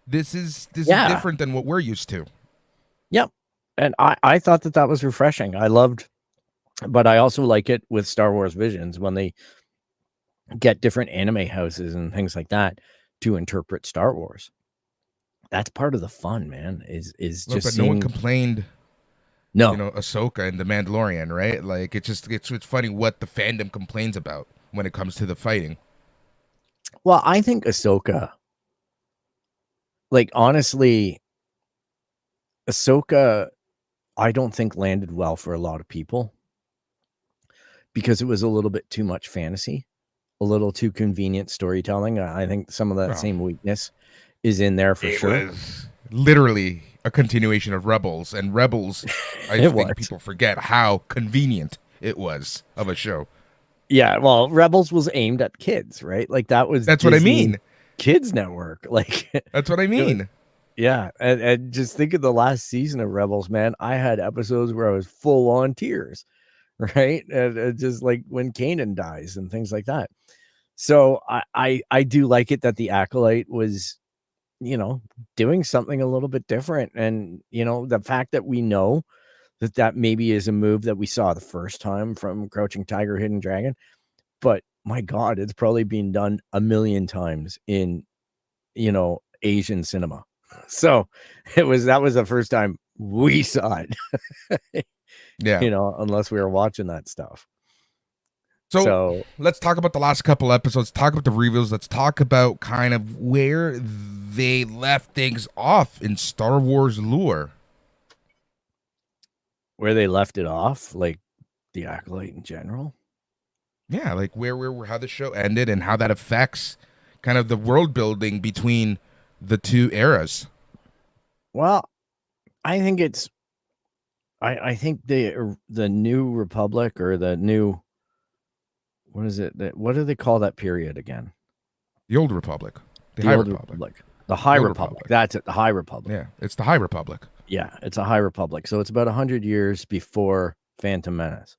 This is different than what we're used to. Yep. And I thought that was refreshing. I loved, but I also like it with Star Wars Visions when they get different anime houses and things like that to interpret Star Wars. That's part of the fun, man. Is just. But no one complained. No, Ahsoka and the Mandalorian, right? Like, it's funny what the fandom complains about when it comes to the fighting. Well, I think Ahsoka, like, honestly, Ahsoka, I don't think landed well for a lot of people because it was a little bit too much fantasy, a little too convenient storytelling. I think some of that same weakness is in there for sure. It was literally a continuation of Rebels, and Rebels, I think people forget how convenient it was of a show. Yeah, well, Rebels was aimed at kids, right? Like, that's Disney what I mean. Kids Network, like, that's what I mean. Yeah, and just think of the last season of Rebels, man. I had episodes where I was full on tears, right? And just like when Kanan dies and things like that. So I do like it that the Acolyte was, doing something a little bit different. And, the fact that we know that maybe is a move that we saw the first time from Crouching Tiger, Hidden Dragon. But my God, it's probably been done a million times in, Asian cinema. So that was the first time we saw it. Yeah. Unless we were watching that stuff. So let's talk about the last couple episodes, talk about the reviews. Let's talk about kind of where they left things off in Star Wars lore. Where they left it off, like the Acolyte in general. Yeah, like where how the show ended and how that affects kind of the world building between the two eras. Well, I think it's I think the New Republic, or the new, what is it? What do they call that period again? The Old Republic. The High Republic. The High Republic. That's it. The High Republic. Yeah, it's the High Republic. Yeah, it's a High Republic. So it's about 100 years before Phantom Menace.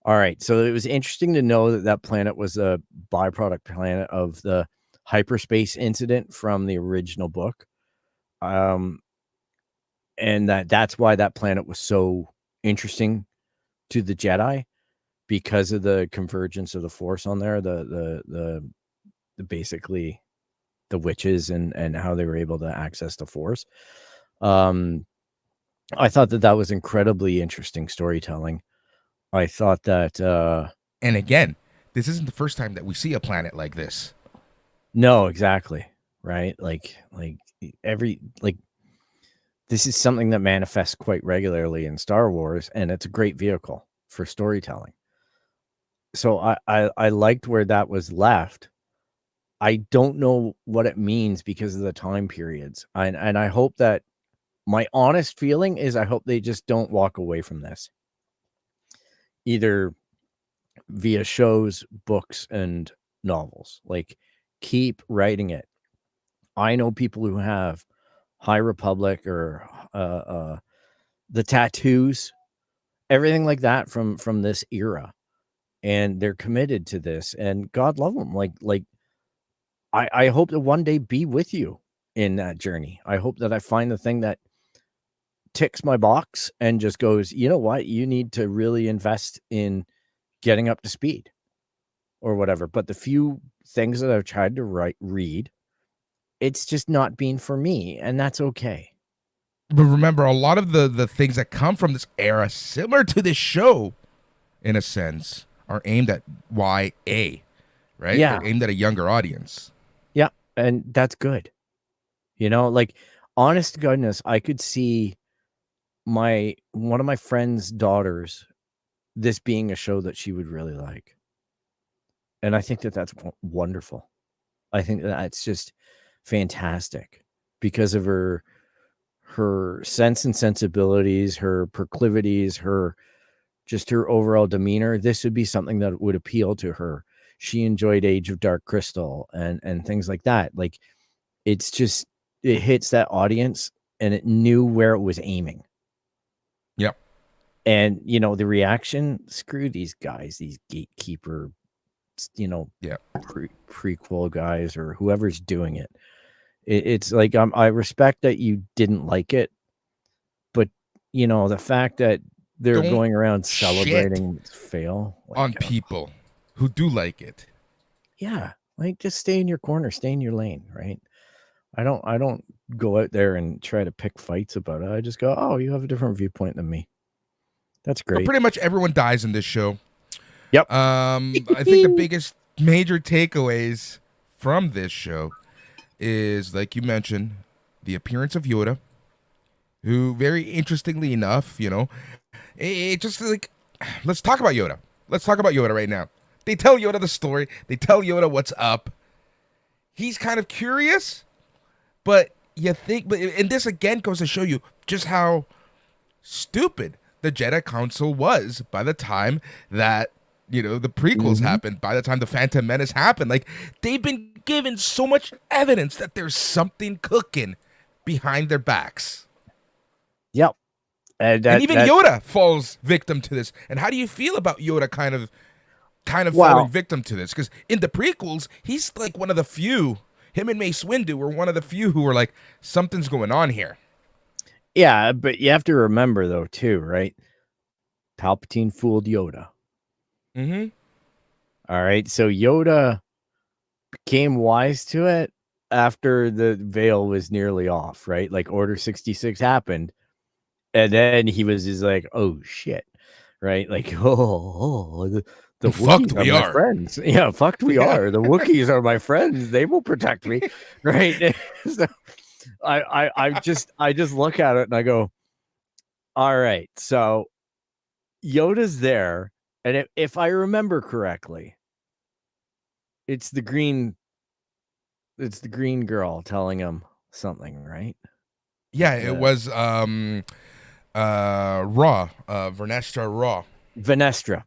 All right. So it was interesting to know that planet was a byproduct planet of the hyperspace incident from the original book. And that's why that planet was so interesting to the Jedi, because of the convergence of the Force on there, the basically the witches and how they were able to access the Force. I thought that was incredibly interesting storytelling. I thought that And again, this isn't the first time that we see a planet like this. no, exactly, right? Like this is something that manifests quite regularly in Star Wars, and it's a great vehicle for storytelling. So I liked where that was left. I don't know what it means because of the time periods. And I hope that my honest feeling is I hope they just don't walk away from this. Either via shows, books, and novels. Like, keep writing it. I know people who have High Republic or the tattoos, everything like that from this era, and they're committed to this. And God love them. Like I hope to one day be with you in that journey. I hope that I find the thing that ticks my box and just goes, you know what, you need to really invest in getting up to speed or whatever. But the few things that I've tried to read, it's just not been for me, and that's okay. But remember, a lot of the things that come from this era, similar to this show, in a sense, are aimed at YA, right? Yeah. They're aimed at a younger audience. Yeah, and that's good. You know, like, honest to goodness, I could see one of my friend's daughters, this being a show that she would really like. And I think that that's wonderful. I think that's just fantastic because of her sense and sensibilities, her proclivities, her overall demeanor. This would be something that would appeal to her. She enjoyed Age of Dark Crystal and things like that. Like, it's just, it hits that audience, and it knew where it was aiming. Yep. And, you know, the reaction, screw these guys, these gatekeeper, you know, prequel guys or whoever's doing it. It's like, I respect that you didn't like it, but, you know, the fact that they're going around celebrating its fail on people who do like it. Yeah. Like, just stay in your corner, stay in your lane, right? I don't go out there and try to pick fights about it. I just go, oh, you have a different viewpoint than me. That's great. But pretty much everyone dies in this show. Yep. I think the biggest major takeaways from this show is, like you mentioned, the appearance of Yoda, who, very interestingly enough, you know, it just like, let's talk about Yoda. Let's talk about Yoda right now. They tell Yoda the story. They tell Yoda what's up. He's kind of curious, but and this again goes to show you just how stupid the Jedi Council was by the time that, you know, the prequels happened, by the time the Phantom Menace happened. Like, they've been given so much evidence that there's something cooking behind their backs. Yep. And even Yoda falls victim to this. And how do you feel about Yoda kind of falling victim to this? Because in the prequels, he's like one of the few, him and Mace Windu were one of the few who were like, something's going on here. Yeah, but you have to remember, though, too, right? Palpatine fooled Yoda. Mm-hmm. All right, so Yoda became wise to it after the veil was nearly off, right? Like, Order 66 happened, and then he was just like, oh, shit, right? Like, the fucked Wookiees we are my are. friends. Yeah, fucked we are. The Wookiees are my friends. They will protect me, right? So I just look at it and I go, all right, so Yoda's there, and if I remember correctly, it's the green girl telling him something, right? Yeah, it was Raw, Vernestra Raw. Venestra.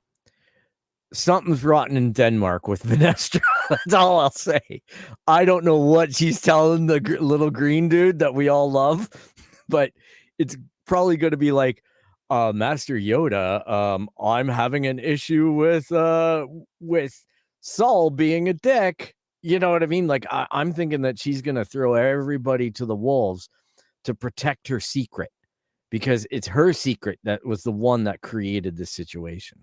Something's rotten in Denmark with Venestra. That's all I'll say. I don't know what she's telling the little green dude that we all love, but it's probably going to be like, Master Yoda, I'm having an issue with Saul being a dick. You know what I mean? Like, I'm thinking that she's going to throw everybody to the wolves to protect her secret, because it's her secret that was the one that created this situation.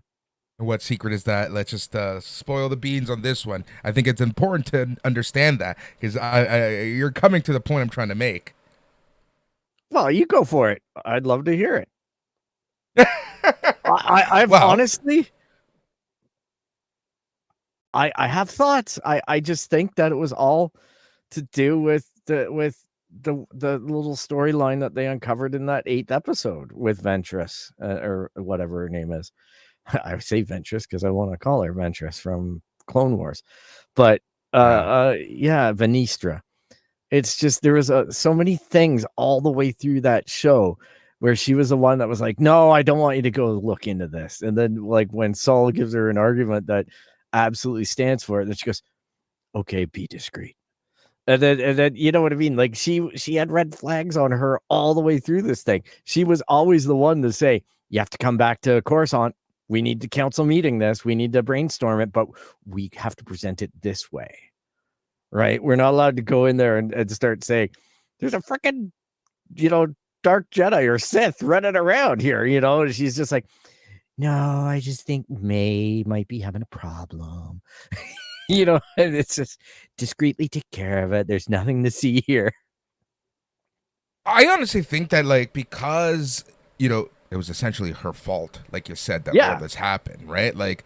What secret is that? Let's just spoil the beans on this one. I think it's important to understand that because you're coming to the point I'm trying to make. Well, you go for it. I'd love to hear it. I've Well, honestly, I have thoughts. I just think that it was all to do with the little storyline that they uncovered in that 8th episode with Ventress or whatever her name is. I say Ventress because I want to call her Ventress from Clone Wars, but yeah, Venistra. It's just there was so many things all the way through that show where she was the one that was like, "No, I don't want you to go look into this." And then, like when Saul gives her an argument that absolutely stands for it, then she goes, "Okay, be discreet." And then you know what I mean? Like she had red flags on her all the way through this thing. She was always the one to say, "You have to come back to Coruscant. We need to council meeting this. We need to brainstorm it, but we have to present it this way." Right? We're not allowed to go in there and start saying, "There's a freaking, dark Jedi or Sith running around here," and she's just like, "No, I just think May might be having a problem." And it's just discreetly take care of it. There's nothing to see here. I honestly think that because it was essentially her fault, like you said, that all this happened, right? Like,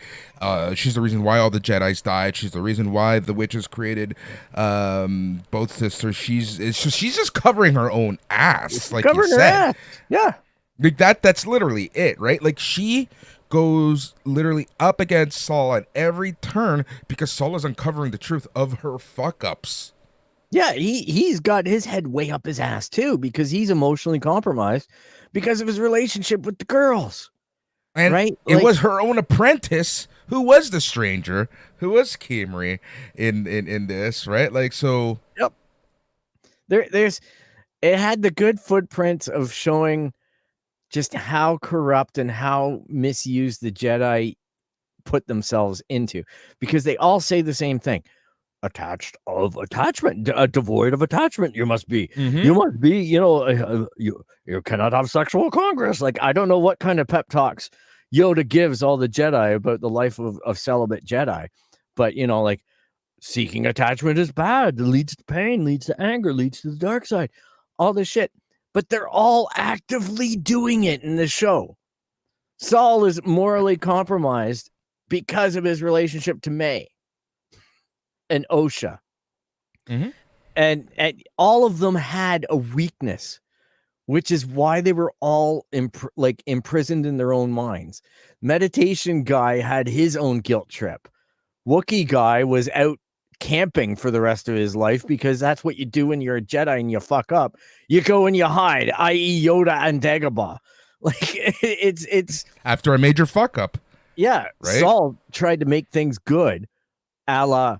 she's the reason why all the Jedis died. She's the reason why the witches created both sisters. She's just covering her own ass, like you said. Her ass. Yeah, like that's literally it, right? Like she goes literally up against Saul at every turn because Saul is uncovering the truth of her fuck ups. Yeah, he's got his head way up his ass too because he's emotionally compromised because of his relationship with the girls. And right? It was her own apprentice who was the stranger, who was Kimri in this, right? Like, so. Yep. It had the good footprints of showing just how corrupt and how misused the Jedi put themselves into, because they all say the same thing. Attached of attachment, devoid of attachment. You must be. Mm-hmm. You must be. You cannot have sexual congress. Like, I don't know what kind of pep talks Yoda gives all the Jedi about the life of celibate Jedi, but like seeking attachment is bad. It leads to pain, leads to anger, leads to the dark side. All this shit, but they're all actively doing it in the show. Saul is morally compromised because of his relationship to May and Osha. Mm-hmm. And all of them had a weakness, which is why they were all imprisoned in their own minds. Meditation guy had his own guilt trip. Wookiee guy was out camping for the rest of his life because that's what you do when you're a Jedi and you fuck up. You go and you hide, i.e. Yoda and Dagobah. Like, it's after a major fuck up. Yeah, right? Saul tried to make things good, a la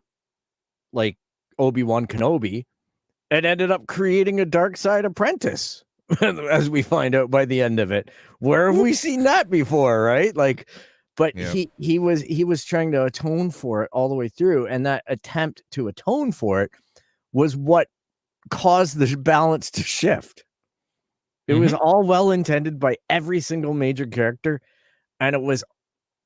like Obi-Wan Kenobi, and ended up creating a dark side apprentice, as we find out by the end of it. Where have we seen that before, right? Like, but he was trying to atone for it all the way through, and that attempt to atone for it was what caused the balance to shift. It was all well intended by every single major character, and it was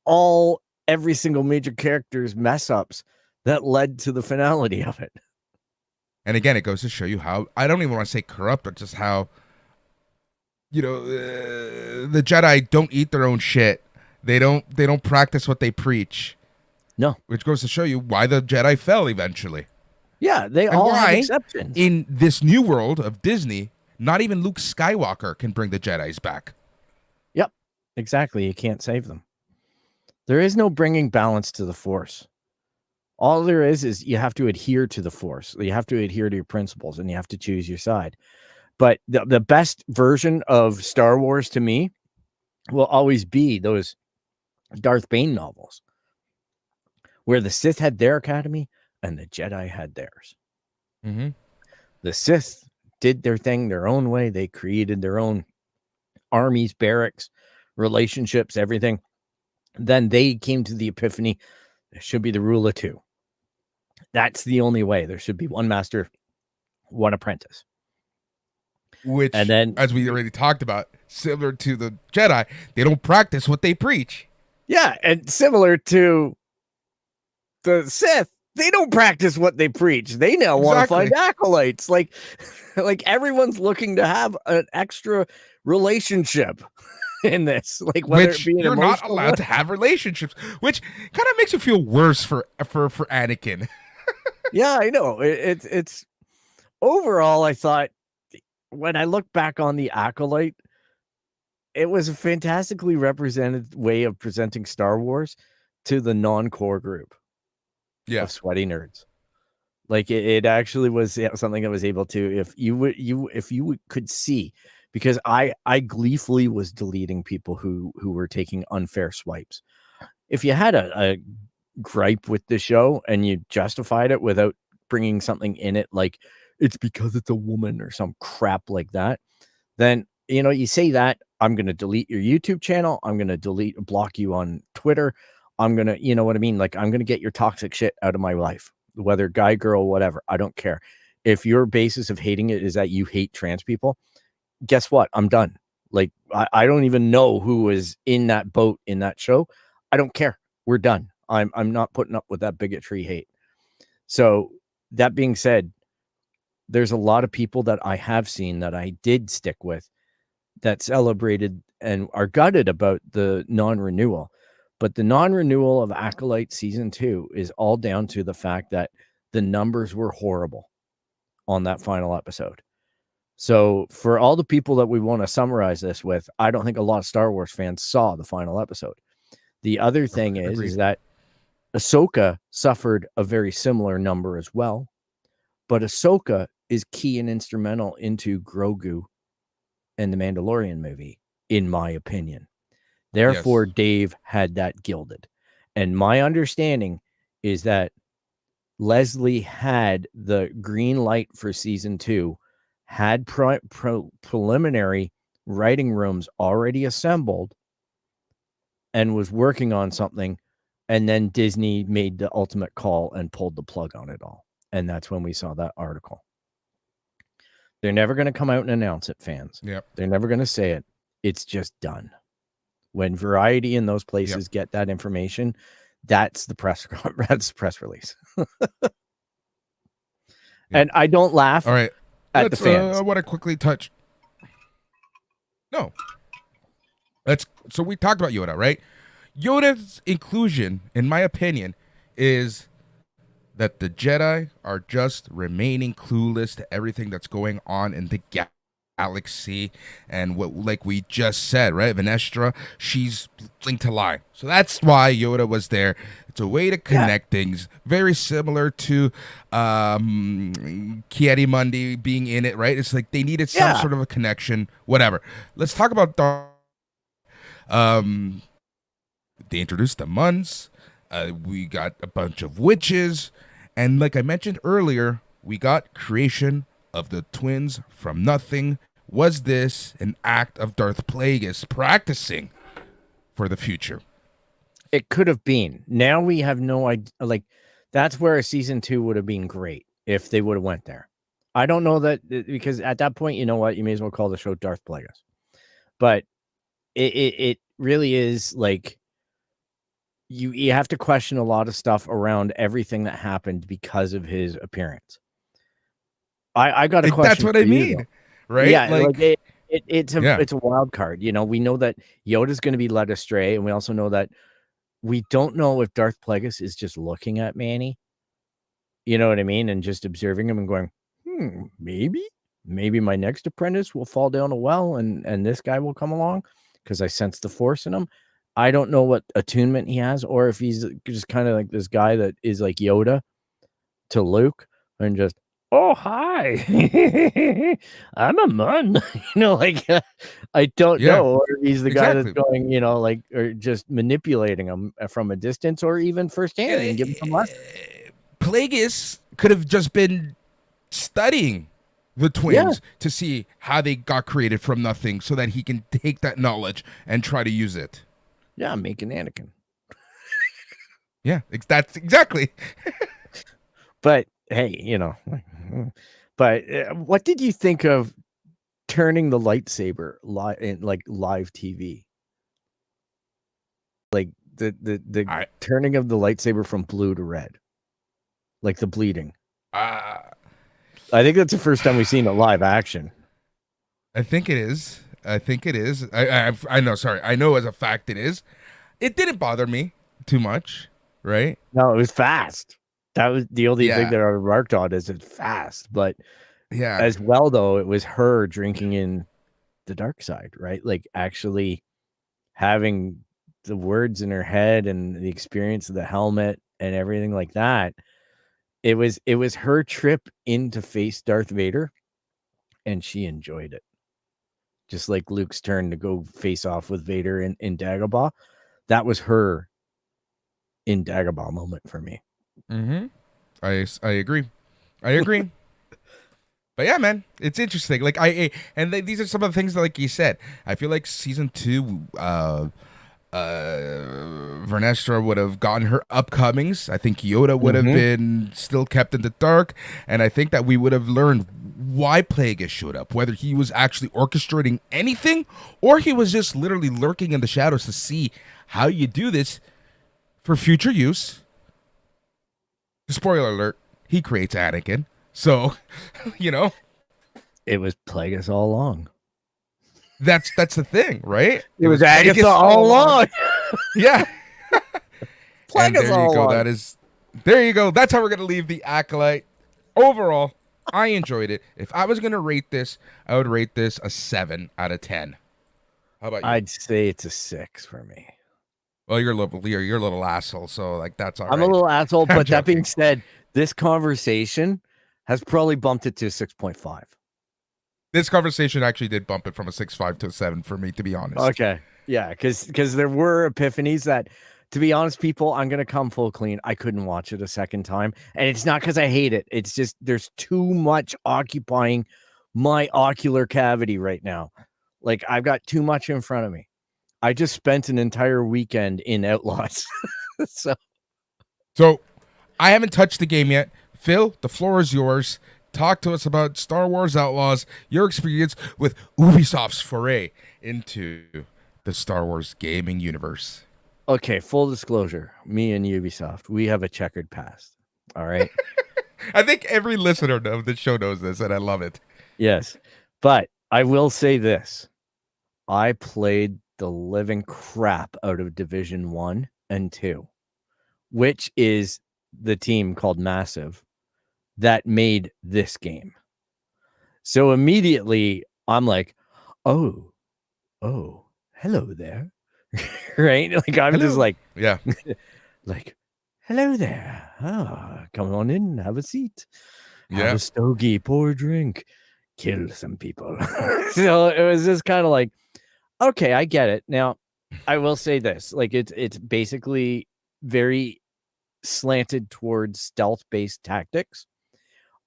all every single major character's mess ups that led to the finality of it. And again, it goes to show you how, I don't even want to say corrupt, but just how, the Jedi don't eat their own shit. They don't practice what they preach. No. Which goes to show you why the Jedi fell eventually. Yeah, they all have exceptions. In this new world of Disney, not even Luke Skywalker can bring the Jedis back. Yep, exactly. You can't save them. There is no bringing balance to the Force. All there is you have to adhere to the Force. You have to adhere to your principles, and you have to choose your side. But the best version of Star Wars to me will always be those Darth Bane novels, where the Sith had their academy and the Jedi had theirs. Mm-hmm. The Sith did their thing their own way. They created their own armies, barracks, relationships, everything. Then they came to the epiphany. There should be the rule of two. That's the only way. There should be one master, one apprentice. Which, and then, as we already talked about, similar to the Jedi, they don't practice what they preach. Yeah, and similar to the Sith, they don't practice what they preach. They now want to find acolytes. Like everyone's looking to have an extra relationship in this. Like whether it Which be an you're not emotional allowed to have relationships, which kind of makes you feel worse for Anakin. Yeah, I know. It's overall, I thought when I look back on the Acolyte, it was a fantastically represented way of presenting Star Wars to the non-core group Yeah. of sweaty nerds. Like it actually was something I was able to, if you could see, because I gleefully was deleting people who were taking unfair swipes. If you had a gripe with the show and you justified it without bringing something in it like it's because it's a woman or some crap like that, then you say that, I'm going to delete your YouTube channel, I'm going to block you on Twitter, I'm going to, you know what I mean, like I'm going to get your toxic shit out of my life, whether guy, girl, whatever, I don't care. If your basis of hating it is that you hate trans people, guess what, I'm done. Like I don't even know who was in that boat in that show. I don't care. We're done. I'm not putting up with that bigotry hate. So that being said, there's a lot of people that I have seen that I did stick with that celebrated and are gutted about the non-renewal. But the non-renewal of Acolyte season 2 is all down to the fact that the numbers were horrible on that final episode. So for all the people that we want to summarize this with, I don't think a lot of Star Wars fans saw the final episode. The other thing is that Ahsoka suffered a very similar number as well, but Ahsoka is key and instrumental into Grogu and the Mandalorian movie, in my opinion. Therefore, yes, Dave had that gilded. And my understanding is that Leslie had the green light for season 2, had preliminary writing rooms already assembled, and was working on something. And then Disney made the ultimate call and pulled the plug on it all. And that's when we saw that article. They're never going to come out and announce it, fans. Yep. They're never going to say it. It's just done. When Variety in those places get that information, that's the press release. And I don't laugh all right. at the fans. I want to quickly touch. No. So we talked about Yoda, right? Yoda's inclusion, in my opinion, is that the Jedi are just remaining clueless to everything that's going on in the galaxy. And what, like we just said, right? Vanestra, she's linked to lie. So that's why Yoda was there. It's a way to connect things. Very similar to Ki-Adi-Mundi being in it, right? It's like they needed some sort of a connection, whatever. Let's talk about they introduced the Muns. We got a bunch of witches. And like I mentioned earlier, we got creation of the twins from nothing. Was this an act of Darth Plagueis practicing for the future? It could have been. Now we have no idea. Like, that's where a season 2 would have been great if they would have went there. I don't know that, because at that point, you know what? You may as well call the show Darth Plagueis. But it really is like, you have to question a lot of stuff around everything that happened because of his appearance. I got a question. That's what I mean, right? Yeah, like it's a wild card. You know, we know that Yoda's going to be led astray, and we also know that we don't know if Darth Plagueis is just looking at Manny. You know what I mean, and just observing him and going, maybe my next apprentice will fall down a well, and this guy will come along because I sense the Force in him. I don't know what attunement he has, or if he's just kind of like this guy that is like Yoda to Luke and just, oh, hi, I'm a Mun. Like, I don't know. Or he's the guy that's going, like, or just manipulating him from a distance or even firsthand and giving some lessons. Plagueis could have just been studying the twins to see how they got created from nothing so that he can take that knowledge and try to use it. Yeah, make an Anakin. Yeah, that's exactly. But hey, but what did you think of turning the lightsaber live TV? Like the I turning of the lightsaber from blue to red, like the bleeding. uh, I think that's the first time we've seen it live action. I think it is. I think it is. I know. Sorry, I know as a fact it is. It didn't bother me too much, right? No, it was fast. That was the only thing Yeah. that I remarked on is it's fast. But Yeah. as well, though, it was her drinking in the dark side, right? Like actually having the words in her head and the experience of the helmet and everything like that. It was her trip in to face Darth Vader, and she enjoyed it. Just like Luke's turn to go face off with Vader in Dagobah. That was her in Dagobah moment for me. Mm-hmm. I agree. I agree. But yeah, man, it's interesting. Like these are some of the things that, like you said, I feel like season 2, Vernestra would have gotten her upcomings. I think Yoda would have been still kept in the dark, and I think that we would have learned why Plagueis showed up, whether he was actually orchestrating anything or he was just literally lurking in the shadows to see how you do this for future use. Spoiler alert, he creates Anakin. So, you know, it was Plagueis all along. That's the thing, right? It was Agatha all along. Yeah. And Plagueis there all you go. along. There you go. That's how we're gonna leave the Acolyte. Overall, I enjoyed it. If I was gonna rate this, I would rate this a 7 out of 10. How about you? I'd say it's a 6 for me. Well, you're a little asshole, so like that's all right. I'm a little asshole, I'm but that being joking. said, this conversation has probably bumped it to 6.5. This conversation actually did bump it from a 6.5 to a 7 for me, to be honest. Okay. Yeah, because there were epiphanies that, to be honest, people, I'm going to come full clean. I couldn't watch it a second time. And it's not because I hate it. It's just there's too much occupying my ocular cavity right now. Like, I've got too much in front of me. I just spent an entire weekend in Outlaws. So I haven't touched the game yet. Phil, the floor is yours. Talk to us about Star Wars Outlaws, your experience with Ubisoft's foray into the Star Wars gaming universe. Okay, full disclosure, me and Ubisoft, we have a checkered past. All right. I think every listener of the show knows this, and I love it. Yes. But I will say this. I played the living crap out of Division 1 and 2, which is the team called Massive that made this game. So immediately I'm like, oh, hello there. Right? Like I'm just like, yeah, like, hello there. Oh, come on in, have a seat. Have yeah, a stogie, pour a drink, kill some people. So it was just kind of like, okay, I get it. Now, I will say this, like it's basically very slanted towards stealth-based tactics.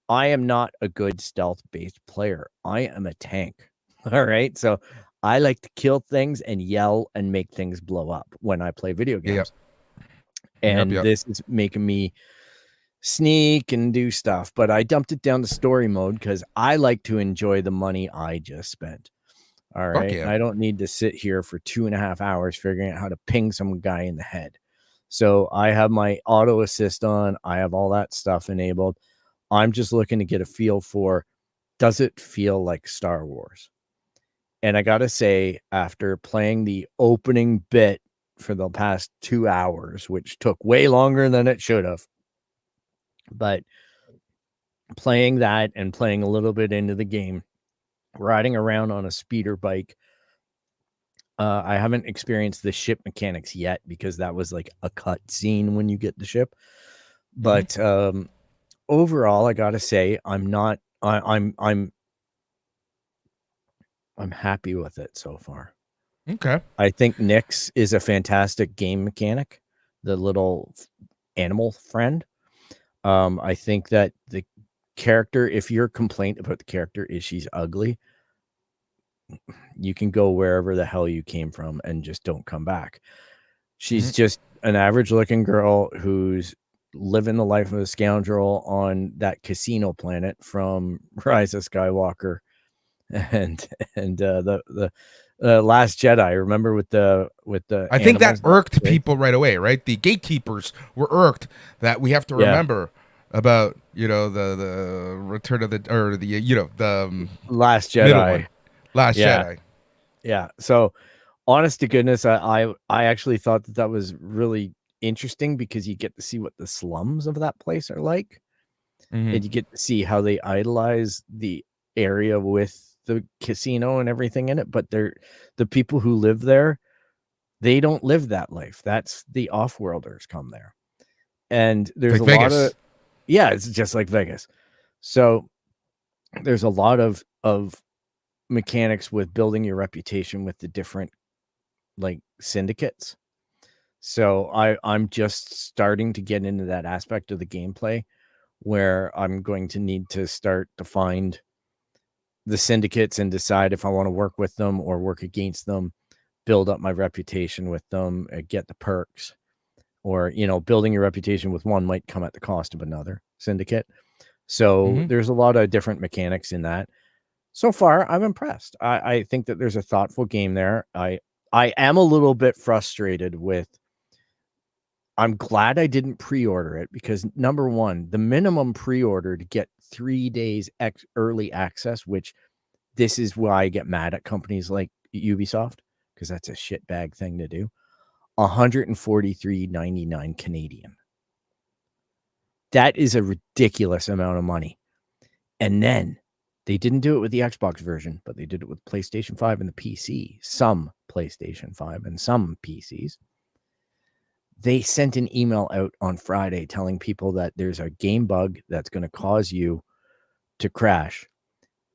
I am not a good stealth-based player. I am a tank. All right. So I like to kill things and yell and make things blow up when I play video games. And this is making me sneak and do stuff, but I dumped it down to story mode because I like to enjoy the money I just spent. All right. Yeah. I don't need to sit here for 2.5 hours figuring out how to ping some guy in the head. So I have my auto assist on. I have all that stuff enabled. I'm just looking to get a feel for, does it feel like Star Wars? And I got to say, after playing the opening bit for the past 2 hours, which took way longer than it should have, but playing that and playing a little bit into the game, riding around on a speeder bike, I haven't experienced the ship mechanics yet because that was like a cut scene when you get the ship. But overall, I got to say, I'm happy with it so far. Okay. I think Nyx is a fantastic game mechanic, the little animal friend. I think that the character, if your complaint about the character is she's ugly, you can go wherever the hell you came from and just don't come back. She's just an average looking girl who's living the life of a scoundrel on that casino planet from Rise of Skywalker and the Last Jedi, remember with the I think that animals, irked right? people right away, right? The gatekeepers were irked that we have to Yeah, remember about, the Return of the, or the, the Last middle one, Jedi. Last Yeah, Jedi. yeah. So, honest to goodness, I actually thought that that was really interesting because you get to see what the slums of that place are like, Hmm. and you get to see how they idolize the area with the casino and everything in it. But the people who live there, they don't live that life. That's the off-worlders come there, and It's there's like a lot of Vegas. yeah, it's just like Vegas. So there's a lot of mechanics with building your reputation with the different like syndicates. So I'm just starting to get into that aspect of the gameplay where I'm going to need to start to find the syndicates and decide if I want to work with them or work against them, build up my reputation with them, get the perks. Or, building your reputation with one might come at the cost of another syndicate. So Hmm. there's a lot of different mechanics in that. So far, I'm impressed. I think that there's a thoughtful game there. I am a little bit frustrated with. I'm glad I didn't pre-order it because number one, the minimum pre-order to get 3 days early access, which this is why I get mad at companies like Ubisoft because that's a shitbag thing to do. 143.99 Canadian. That is a ridiculous amount of money. And then they didn't do it with the Xbox version, but they did it with PlayStation 5 and the PC. Some PlayStation 5 and some PCs. They sent an email out on Friday telling people that there's a game bug that's going to cause you to crash.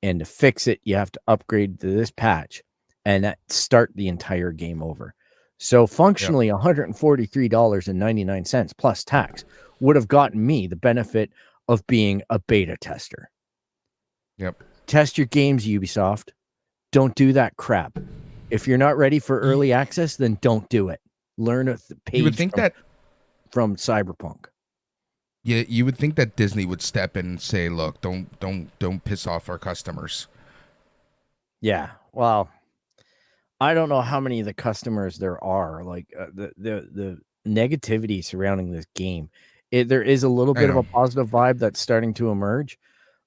And to fix it, you have to upgrade to this patch and that start the entire game over. So Yep. functionally, $143.99 plus tax would have gotten me the benefit of being a beta tester. Yep. Test your games, Ubisoft. Don't do that crap. If you're not ready for early access, then don't do it. Learn a You would page think that, from Cyberpunk. yeah, you would think that Disney would step in and say, "Look, don't piss off our customers." Yeah. Well, I don't know how many of the customers there are. Like the negativity surrounding this game. There is a little I bit of know. a positive vibe that's starting to emerge,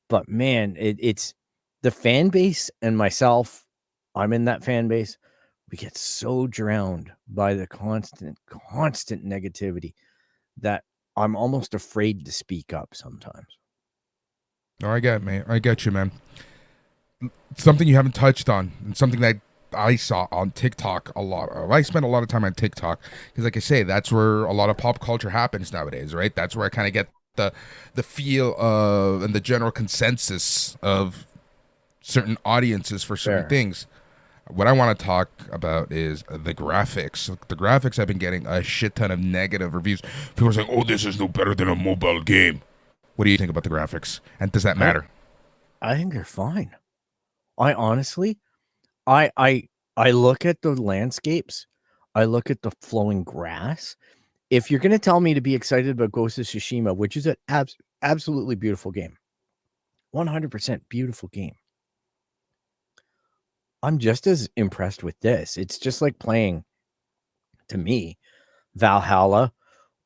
but man, it's the fan base and myself. I'm in that fan base. We get so drowned by the constant negativity that I'm almost afraid to speak up sometimes. No, I get, man. I get you, man. Something you haven't touched on, and something that I saw on TikTok a lot. I spend a lot of time on TikTok because, like I say, that's where a lot of pop culture happens nowadays, right? That's where I kind of get the feel of and the general consensus of certain audiences for certain Fair. things. What I want to talk about is the graphics. The graphics have been getting a shit ton of negative reviews. People are saying, "Oh, this is no better than a mobile game." What do you think about the graphics? And does that I matter? I think they're fine. I honestly, I look at the landscapes. I look at the flowing grass. If you're going to tell me to be excited about Ghost of Tsushima, which is an absolutely beautiful game, 100% beautiful game, I'm just as impressed with this. It's just like playing, to me, Valhalla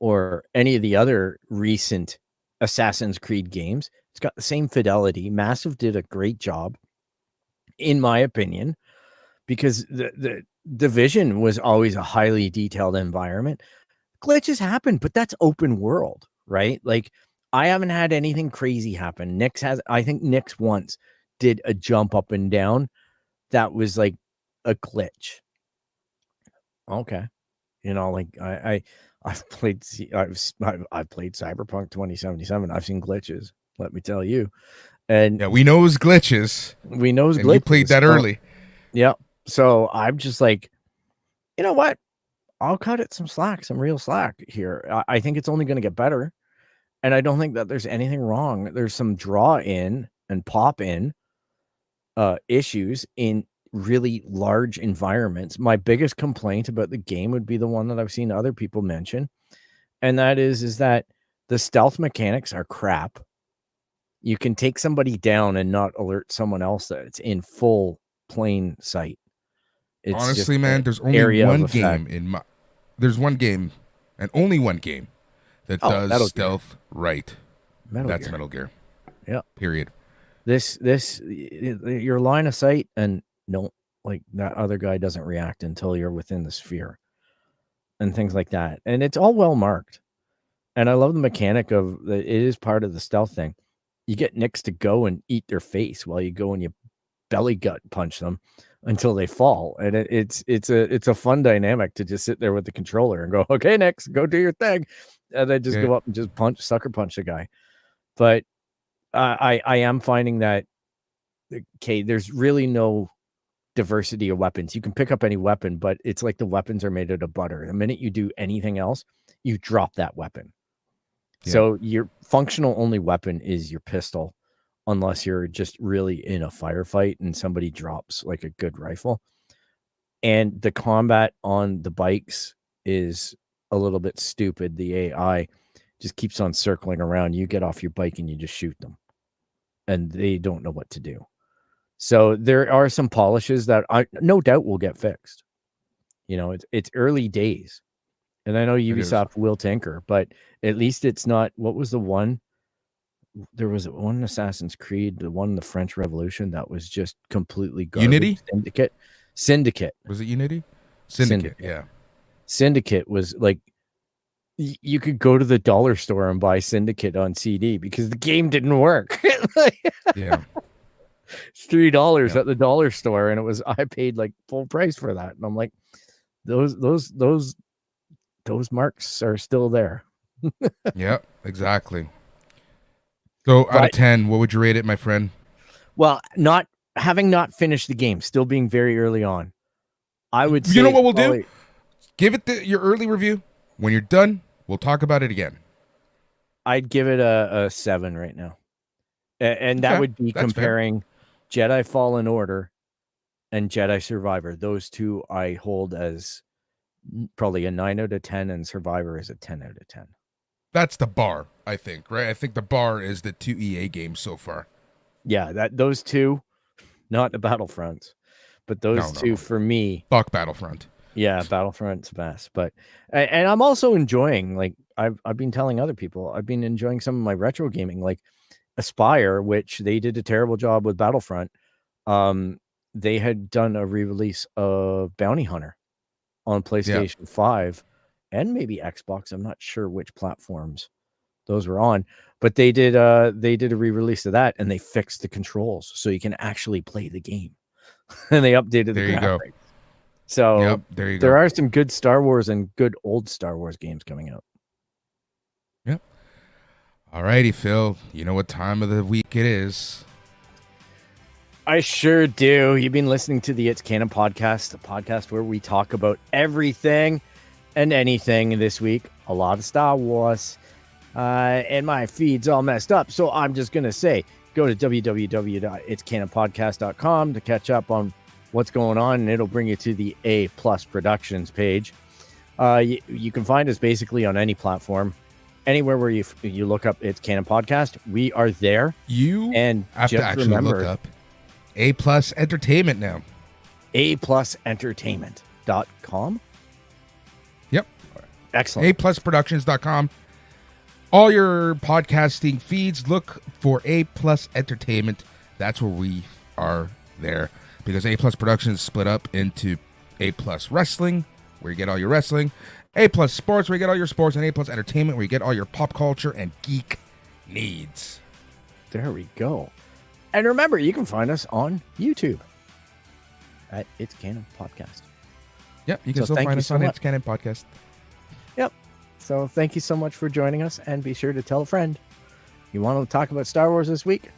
or any of the other recent Assassin's Creed games. It's got the same fidelity. Massive did a great job, in my opinion, because the Division was always a highly detailed environment. Glitches happen, but that's open world, right? Like I haven't had anything crazy happen. I think Nyx once did a jump up and down that was like a glitch. Okay. Like I've played I've played Cyberpunk 2077. I've seen glitches, let me tell you. And Yeah, we know it was glitches, we know it's and you played glitches. that early. Yeah. So I'm just like, you know what? I'll cut it some slack, some real slack here. I think it's only going to get better. And I don't think that there's anything wrong. There's some draw in and pop in issues in really large environments. My biggest complaint about the game would be the one that I've seen other people mention. And that is that the stealth mechanics are crap. You can take somebody down and not alert someone else that it's in full plain sight. It's honestly, just man, an there's only area of one effect. game there's one game and only one game that Metal does Gear. stealth right. That's Gear. Metal Gear. Yeah. Period. Your line of sight and no, like that other guy doesn't react until you're within the sphere and things like that. And it's all well marked. And I love the mechanic of it is part of the stealth thing. You get Nicks to go and eat their face while you go and you belly gut punch them until they fall. And it's a fun dynamic to just sit there with the controller and go, okay, Nicks, go do your thing. And then just go up and just sucker punch the guy. But I am finding that, okay, there's really no diversity of weapons. You can pick up any weapon, but it's like the weapons are made out of butter. The minute you do anything else, you drop that weapon. Yeah. So your functional only weapon is your pistol, unless you're just really in a firefight and somebody drops like a good rifle. And the combat on the bikes is a little bit stupid. The AI just keeps on circling around. You get off your bike and you just shoot them, and they don't know what to do. So there are some polishes that I no doubt will get fixed. You know, it's early days, and I know Ubisoft will tinker, but at least it's not. What was the one? There was one Assassin's Creed, the one in the French Revolution that was just completely garbage. Unity? Syndicate. Was it Unity? Syndicate. Yeah. Syndicate was like, you could go to the dollar store and buy Syndicate on CD because the game didn't work. Yeah. It's $3 at the dollar store, and I paid like full price for that. And I'm like, those marks are still there. Yeah, exactly. So out of 10, what would you rate it, my friend? Well, having not finished the game, still being very early on, I would say, you know what we'll do? Give it your early review. When you're done, we'll talk about it again. I'd give it a 7 right now. And that would be comparing Jedi Fallen Order and Jedi Survivor. Those two I hold as probably a 9 out of 10, and Survivor is a 10 out of 10. That's the bar, I think, right? I think the bar is the 2 EA games so far. Yeah, those two, not the Battlefronts, but those two for me. Fuck Battlefront. Yeah, Battlefront's best. But and I'm also enjoying, like I've been telling other people, I've been enjoying some of my retro gaming, like Aspire, which they did a terrible job with Battlefront. They had done a re-release of Bounty Hunter on PlayStation 5 and maybe Xbox. I'm not sure which platforms those were on, but they did a re-release of that, and they fixed the controls so you can actually play the game. And they updated the graphics. So there are some good Star Wars and good old Star Wars games coming out. Yep. All righty, Phil. You know what time of the week it is. I sure do. You've been listening to the It's Canon podcast, the podcast where we talk about everything and anything this week. A lot of Star Wars. And my feed's all messed up. So I'm just going to say, go to www.itscanonpodcast.com to catch up on what's going on, and it'll bring you to the A+ Productions page. You can find us basically on any platform. Anywhere where you look up It's Canon Podcast, we are there. You have to actually look up A+ Entertainment now. A+entertainment.com. Yep. Excellent. A+productions.com. All your podcasting feeds, look for A+ Entertainment. That's where we are there. Because A+ Productions split up into A+ Wrestling, where you get all your wrestling, A+ Sports, where you get all your sports, and A+ Entertainment, where you get all your pop culture and geek needs. There we go. And remember, you can find us on YouTube at It's Canon Podcast. Yep, you can still find us on It's Canon Podcast. Yep. So thank you so much for joining us, and be sure to tell a friend. You want to talk about Star Wars this week?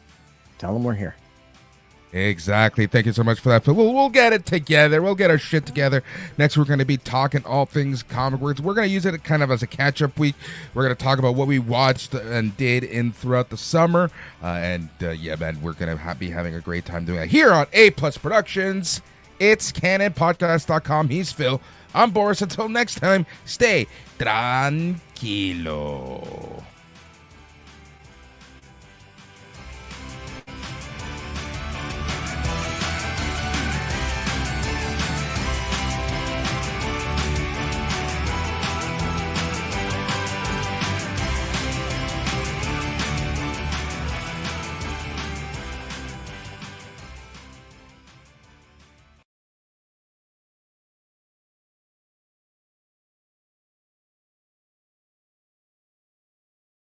Tell them we're here. Exactly. Thank you so much for that, Phil. We'll get it together. We'll get our shit together. Next, we're going to be talking all things comic words. We're going to use it kind of as a catch-up week. We're going to talk about what we watched and did throughout the summer. Man, we're going to be having a great time doing that here on A+ Productions. It's CanonPodcast.com. He's Phil. I'm Boris. Until next time, stay tranquilo.